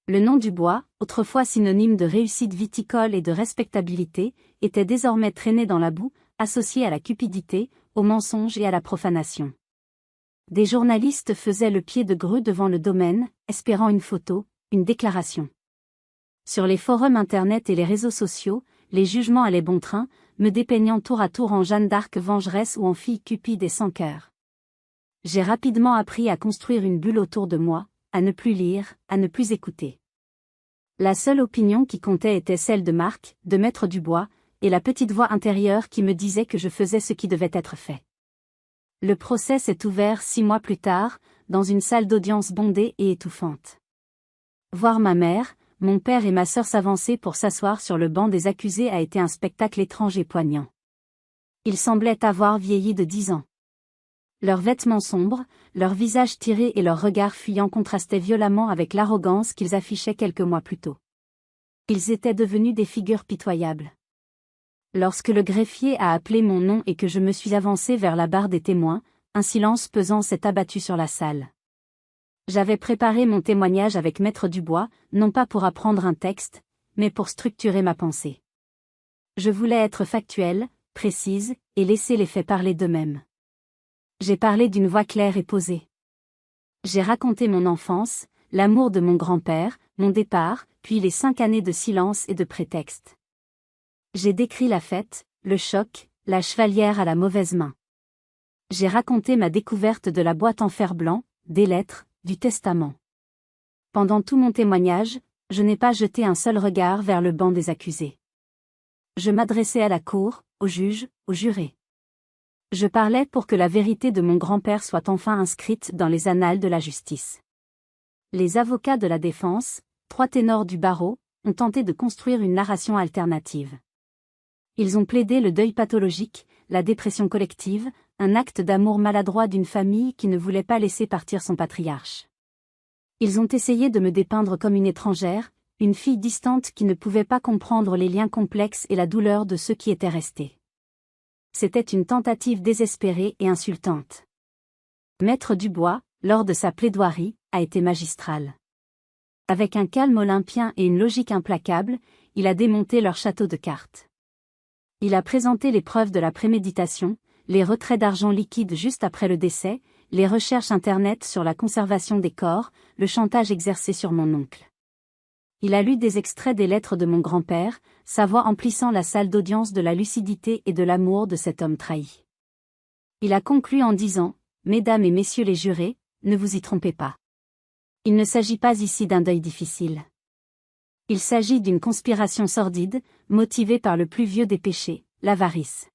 Speaker 1: Le nom Dubois, autrefois synonyme de réussite viticole et de respectabilité, était désormais traîné dans la boue, associé à la cupidité, au mensonge et à la profanation. Des journalistes faisaient le pied de grue devant le domaine, espérant une photo, une déclaration. Sur les forums internet et les réseaux sociaux, les jugements allaient bon train, me dépeignant tour à tour en Jeanne d'Arc vengeresse ou en fille cupide et sans cœur. J'ai rapidement appris à construire une bulle autour de moi, à ne plus lire, à ne plus écouter. La seule opinion qui comptait était celle de Marc, de Maître Dubois, et la petite voix intérieure qui me disait que je faisais ce qui devait être fait. Le procès s'est ouvert 6 mois plus tard, dans une salle d'audience bondée et étouffante. Voir ma mère, mon père et ma sœur s'avancer pour s'asseoir sur le banc des accusés a été un spectacle étrange et poignant. Ils semblaient avoir vieilli de 10 ans. Leurs vêtements sombres, leurs visages tirés et leurs regards fuyants contrastaient violemment avec l'arrogance qu'ils affichaient quelques mois plus tôt. Ils étaient devenus des figures pitoyables. Lorsque le greffier a appelé mon nom et que je me suis avancé vers la barre des témoins, un silence pesant s'est abattu sur la salle. J'avais préparé mon témoignage avec Maître Dubois, non pas pour apprendre un texte, mais pour structurer ma pensée. Je voulais être factuelle, précise, et laisser les faits parler d'eux-mêmes. J'ai parlé d'une voix claire et posée. J'ai raconté mon enfance, l'amour de mon grand-père, mon départ, puis les 5 années de silence et de prétexte. J'ai décrit la fête, le choc, la chevalière à la mauvaise main. J'ai raconté ma découverte de la boîte en fer blanc, des lettres, du testament. Pendant tout mon témoignage, je n'ai pas jeté un seul regard vers le banc des accusés. Je m'adressais à la cour, aux juges, aux jurés. Je parlais pour que la vérité de mon grand-père soit enfin inscrite dans les annales de la justice. Les avocats de la défense, 3 ténors du barreau, ont tenté de construire une narration alternative. Ils ont plaidé le deuil pathologique, la dépression collective, un acte d'amour maladroit d'une famille qui ne voulait pas laisser partir son patriarche. Ils ont essayé de me dépeindre comme une étrangère, une fille distante qui ne pouvait pas comprendre les liens complexes et la douleur de ceux qui étaient restés. C'était une tentative désespérée et insultante. Maître Dubois, lors de sa plaidoirie, a été magistral. Avec un calme olympien et une logique implacable, il a démonté leur château de cartes. Il a présenté les preuves de la préméditation, les retraits d'argent liquide juste après le décès, les recherches Internet sur la conservation des corps, le chantage exercé sur mon oncle. Il a lu des extraits des lettres de mon grand-père, sa voix emplissant la salle d'audience de la lucidité et de l'amour de cet homme trahi. Il a conclu en disant « Mesdames et messieurs les jurés, ne vous y trompez pas. Il ne s'agit pas ici d'un deuil difficile. Il s'agit d'une conspiration sordide, motivée par le plus vieux des péchés, l'avarice. »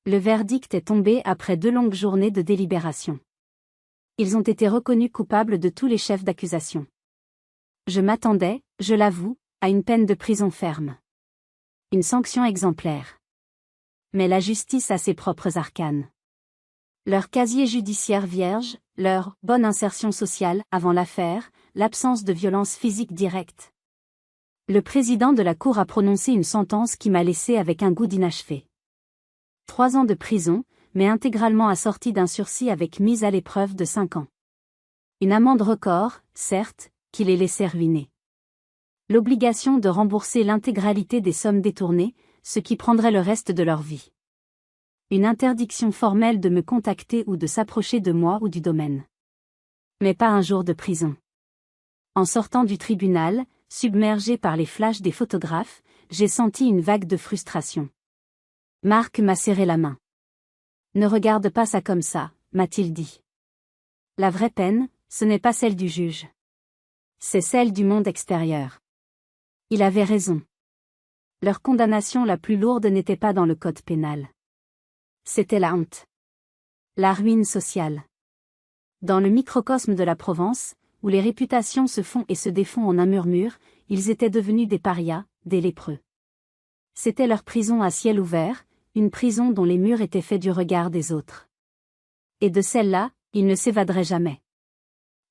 Speaker 1: Le verdict est tombé après 2 longues journées de délibération. Ils ont été reconnus coupables de tous les chefs d'accusation. Je m'attendais, je l'avoue, à une peine de prison ferme. Une sanction exemplaire. Mais la justice a ses propres arcanes. Leur casier judiciaire vierge, leur bonne insertion sociale avant l'affaire, l'absence de violence physique directe. Le président de la Cour a prononcé une sentence qui m'a laissé avec un goût d'inachevé. 3 ans de prison, mais intégralement assortie d'un sursis avec mise à l'épreuve de 5 ans. Une amende record, certes, qui les laissait ruiner. L'obligation de rembourser l'intégralité des sommes détournées, ce qui prendrait le reste de leur vie. Une interdiction formelle de me contacter ou de s'approcher de moi ou du domaine. Mais pas un jour de prison. En sortant du tribunal, submergé par les flashs des photographes, j'ai senti une vague de frustration. Marc m'a serré la main. « Ne regarde pas ça comme ça », m'a-t-il dit. La vraie peine, ce n'est pas celle du juge. C'est celle du monde extérieur. Il avait raison. Leur condamnation la plus lourde n'était pas dans le code pénal. C'était la honte. La ruine sociale. Dans le microcosme de la Provence, où les réputations se font et se défont en un murmure, ils étaient devenus des parias, des lépreux. C'était leur prison à ciel ouvert, une prison dont les murs étaient faits du regard des autres. Et de celle-là, ils ne s'évaderaient jamais.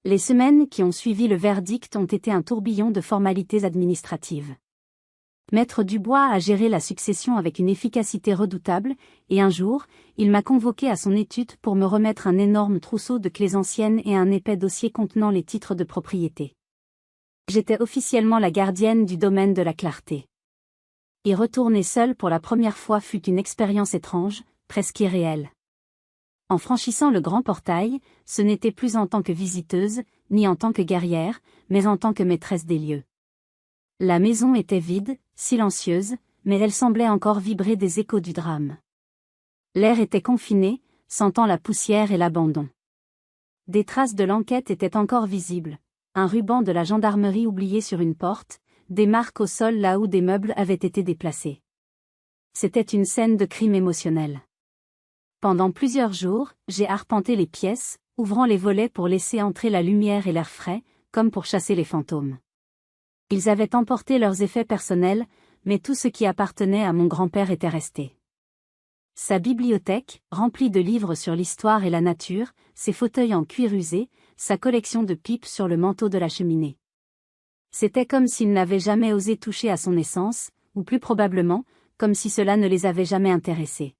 Speaker 1: Les semaines qui ont suivi le verdict ont été un tourbillon de formalités administratives. Maître Dubois a géré la succession avec une efficacité redoutable, et un jour, il m'a convoqué à son étude pour me remettre un énorme trousseau de clés anciennes et un épais dossier contenant les titres de propriété. J'étais officiellement la gardienne du domaine de la clarté. Y retourner seule pour la première fois fut une expérience étrange, presque irréelle. En franchissant le grand portail, ce n'était plus en tant que visiteuse, ni en tant que guerrière, mais en tant que maîtresse des lieux. La maison était vide, silencieuse, mais elle semblait encore vibrer des échos du drame. L'air était confiné, sentant la poussière et l'abandon. Des traces de l'enquête étaient encore visibles, un ruban de la gendarmerie oublié sur une porte, des marques au sol là où des meubles avaient été déplacés. C'était une scène de crime émotionnel. Pendant plusieurs jours, j'ai arpenté les pièces, ouvrant les volets pour laisser entrer la lumière et l'air frais, comme pour chasser les fantômes. Ils avaient emporté leurs effets personnels, mais tout ce qui appartenait à mon grand-père était resté. Sa bibliothèque, remplie de livres sur l'histoire et la nature, ses fauteuils en cuir usé, sa collection de pipes sur le manteau de la cheminée. C'était comme s'ils n'avaient jamais osé toucher à son essence, ou plus probablement, comme si cela ne les avait jamais intéressés.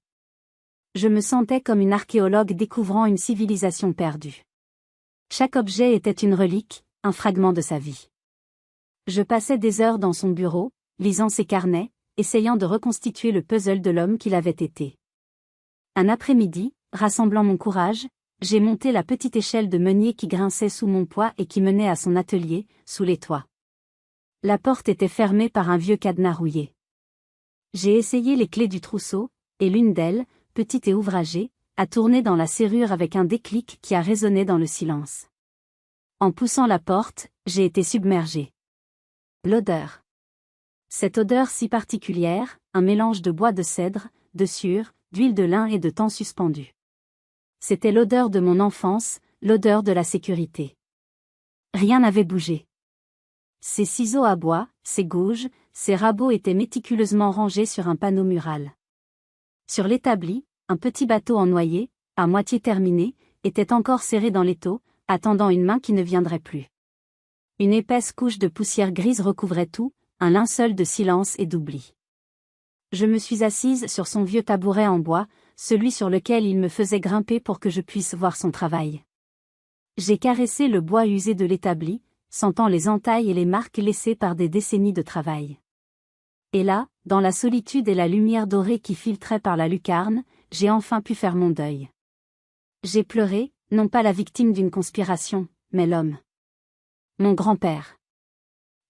Speaker 1: Je me sentais comme une archéologue découvrant une civilisation perdue. Chaque objet était une relique, un fragment de sa vie. Je passais des heures dans son bureau, lisant ses carnets, essayant de reconstituer le puzzle de l'homme qu'il avait été. Un après-midi, rassemblant mon courage, j'ai monté la petite échelle de meunier qui grinçait sous mon poids et qui menait à son atelier, sous les toits. La porte était fermée par un vieux cadenas rouillé. J'ai essayé les clés du trousseau, et l'une d'elles, petite et ouvragée, a tourné dans la serrure avec un déclic qui a résonné dans le silence. En poussant la porte, j'ai été submergée. L'odeur. Cette odeur si particulière, un mélange de bois de cèdre, de sueur, d'huile de lin et de temps suspendu. C'était l'odeur de mon enfance, l'odeur de la sécurité. Rien n'avait bougé. Ses ciseaux à bois, ses gouges, ses rabots étaient méticuleusement rangés sur un panneau mural. Sur l'établi, un petit bateau en noyer, à moitié terminé, était encore serré dans l'étau, attendant une main qui ne viendrait plus. Une épaisse couche de poussière grise recouvrait tout, un linceul de silence et d'oubli. Je me suis assise sur son vieux tabouret en bois, celui sur lequel il me faisait grimper pour que je puisse voir son travail. J'ai caressé le bois usé de l'établi, sentant les entailles et les marques laissées par des décennies de travail. Et là, dans la solitude et la lumière dorée qui filtrait par la lucarne, j'ai enfin pu faire mon deuil. J'ai pleuré, non pas la victime d'une conspiration, mais l'homme. Mon grand-père.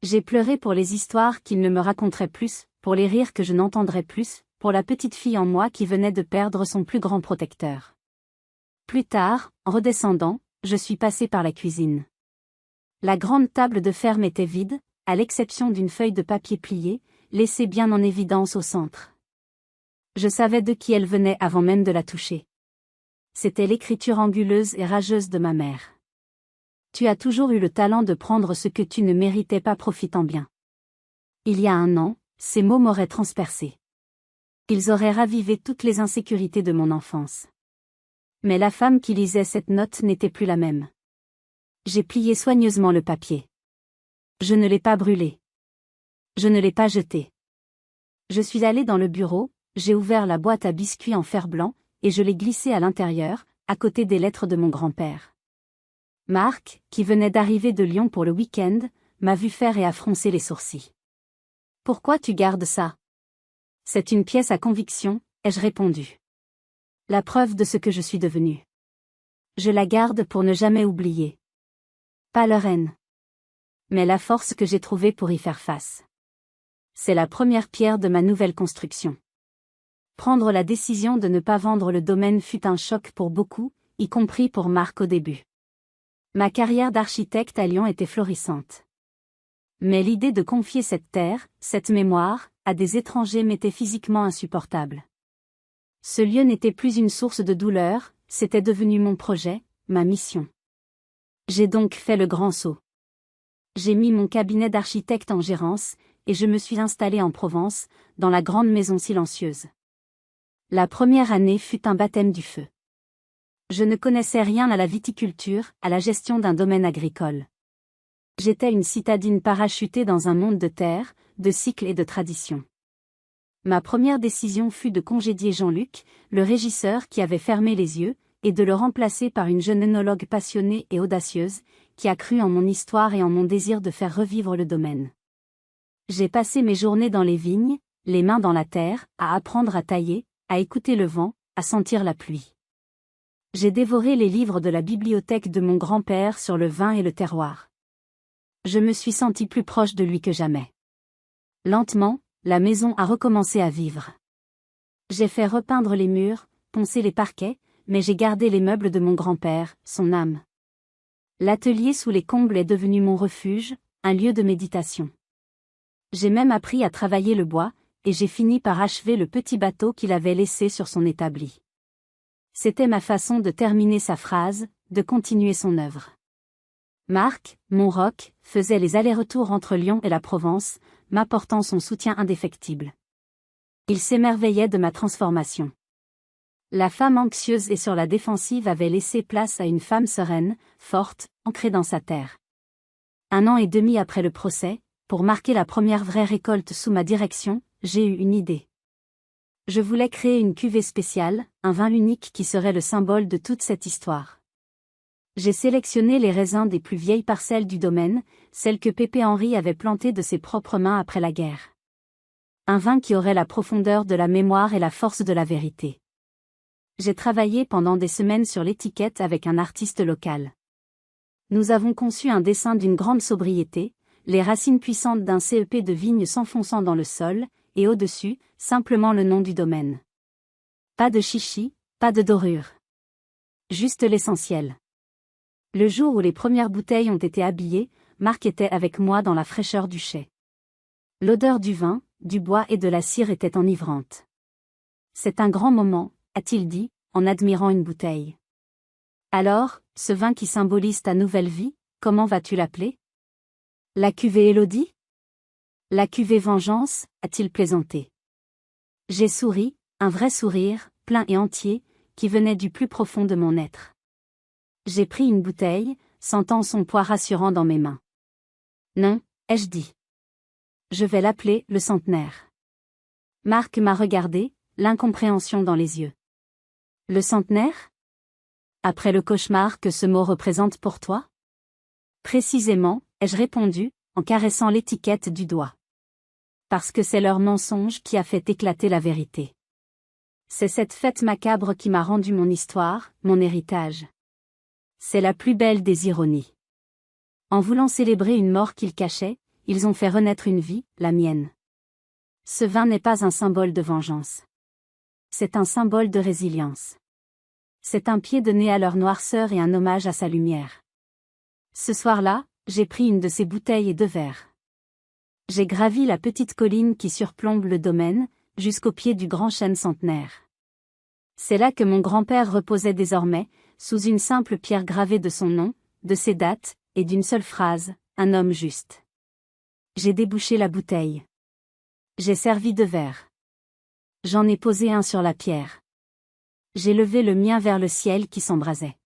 Speaker 1: J'ai pleuré pour les histoires qu'il ne me raconterait plus, pour les rires que je n'entendrais plus, pour la petite fille en moi qui venait de perdre son plus grand protecteur. Plus tard, en redescendant, je suis passé par la cuisine. La grande table de ferme était vide, à l'exception d'une feuille de papier pliée, laissée bien en évidence au centre. Je savais de qui elle venait avant même de la toucher. C'était l'écriture anguleuse et rageuse de ma mère. Tu as toujours eu le talent de prendre ce que tu ne méritais pas profitant bien. Il y a 1 an, ces mots m'auraient transpercé. Ils auraient ravivé toutes les insécurités de mon enfance. Mais la femme qui lisait cette note n'était plus la même. J'ai plié soigneusement le papier. Je ne l'ai pas brûlé. Je ne l'ai pas jeté. Je suis allé dans le bureau, j'ai ouvert la boîte à biscuits en fer blanc, et je l'ai glissé à l'intérieur, à côté des lettres de mon grand-père. Marc, qui venait d'arriver de Lyon pour le week-end, m'a vu faire et a froncé les sourcils. « Pourquoi tu gardes ça ? » ?»« C'est une pièce à conviction, ai-je répondu. La preuve de ce que je suis devenu. Je la garde pour ne jamais oublier. Pas leur haine. Mais la force que j'ai trouvée pour y faire face. C'est la première pierre de ma nouvelle construction. Prendre la décision de ne pas vendre le domaine fut un choc pour beaucoup, y compris pour Marc au début. Ma carrière d'architecte à Lyon était florissante. Mais l'idée de confier cette terre, cette mémoire, à des étrangers m'était physiquement insupportable. Ce lieu n'était plus une source de douleur, c'était devenu mon projet, ma mission. J'ai donc fait le grand saut. J'ai mis mon cabinet d'architecte en gérance, et je me suis installé en Provence, dans la grande maison silencieuse. La première année fut un baptême du feu. Je ne connaissais rien à la viticulture, à la gestion d'un domaine agricole. J'étais une citadine parachutée dans un monde de terre, de cycles et de traditions. Ma première décision fut de congédier Jean-Luc, le régisseur qui avait fermé les yeux, et de le remplacer par une jeune œnologue passionnée et audacieuse, qui a cru en mon histoire et en mon désir de faire revivre le domaine. J'ai passé mes journées dans les vignes, les mains dans la terre, à apprendre à tailler, à écouter le vent, à sentir la pluie. J'ai dévoré les livres de la bibliothèque de mon grand-père sur le vin et le terroir. Je me suis senti plus proche de lui que jamais. Lentement, la maison a recommencé à vivre. J'ai fait repeindre les murs, poncer les parquets, mais j'ai gardé les meubles de mon grand-père, son âme. L'atelier sous les combles est devenu mon refuge, un lieu de méditation. J'ai même appris à travailler le bois, et j'ai fini par achever le petit bateau qu'il avait laissé sur son établi. C'était ma façon de terminer sa phrase, de continuer son œuvre. Marc, mon roc, faisait les allers-retours entre Lyon et la Provence, m'apportant son soutien indéfectible. Il s'émerveillait de ma transformation. La femme anxieuse et sur la défensive avait laissé place à une femme sereine, forte, ancrée dans sa terre. 1 an et demi après le procès, pour marquer la première vraie récolte sous ma direction, j'ai eu une idée. Je voulais créer une cuvée spéciale, un vin unique qui serait le symbole de toute cette histoire. J'ai sélectionné les raisins des plus vieilles parcelles du domaine, celles que Pépé Henry avait plantées de ses propres mains après la guerre. Un vin qui aurait la profondeur de la mémoire et la force de la vérité. J'ai travaillé pendant des semaines sur l'étiquette avec un artiste local. Nous avons conçu un dessin d'une grande sobriété, les racines puissantes d'un CEP de vigne s'enfonçant dans le sol, et au-dessus, simplement le nom du domaine. Pas de chichi, pas de dorure. Juste l'essentiel. Le jour où les premières bouteilles ont été habillées, Marc était avec moi dans la fraîcheur du chai. L'odeur du vin, du bois et de la cire était enivrante. C'est un grand moment, a-t-il dit, en admirant une bouteille. Alors, ce vin qui symbolise ta nouvelle vie, comment vas-tu l'appeler ? La cuvée Élodie ? La cuvée Vengeance, a-t-il plaisanté. J'ai souri, un vrai sourire, plein et entier, qui venait du plus profond de mon être. J'ai pris une bouteille, sentant son poids rassurant dans mes mains. Non, ai-je dit. Je vais l'appeler le centenaire. Marc m'a regardé, l'incompréhension dans les yeux. Le centenaire? Après le cauchemar que ce mot représente pour toi? Précisément, ai-je répondu, en caressant l'étiquette du doigt. Parce que c'est leur mensonge qui a fait éclater la vérité. C'est cette fête macabre qui m'a rendu mon histoire, mon héritage. C'est la plus belle des ironies. En voulant célébrer une mort qu'ils cachaient, ils ont fait renaître une vie, la mienne. Ce vin n'est pas un symbole de vengeance. C'est un symbole de résilience. C'est un pied de nez à leur noirceur et un hommage à sa lumière. Ce soir-là, j'ai pris une de ces bouteilles et 2 verres. J'ai gravi la petite colline qui surplombe le domaine, jusqu'au pied du grand chêne centenaire. C'est là que mon grand-père reposait désormais, sous une simple pierre gravée de son nom, de ses dates, et d'une seule phrase, un homme juste. J'ai débouché la bouteille. J'ai servi 2 verres. J'en ai posé un sur la pierre. J'ai levé le mien vers le ciel qui s'embrasait.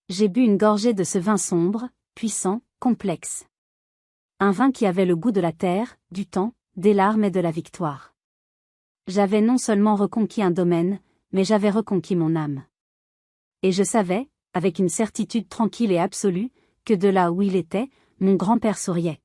Speaker 1: J'ai bu une gorgée de ce vin sombre, puissant, complexe. Un vin qui avait le goût de la terre, du temps, des larmes et de la victoire. J'avais non seulement reconquis un domaine, mais j'avais reconquis mon âme. Et je savais, avec une certitude tranquille et absolue, que de là où il était, mon grand-père souriait.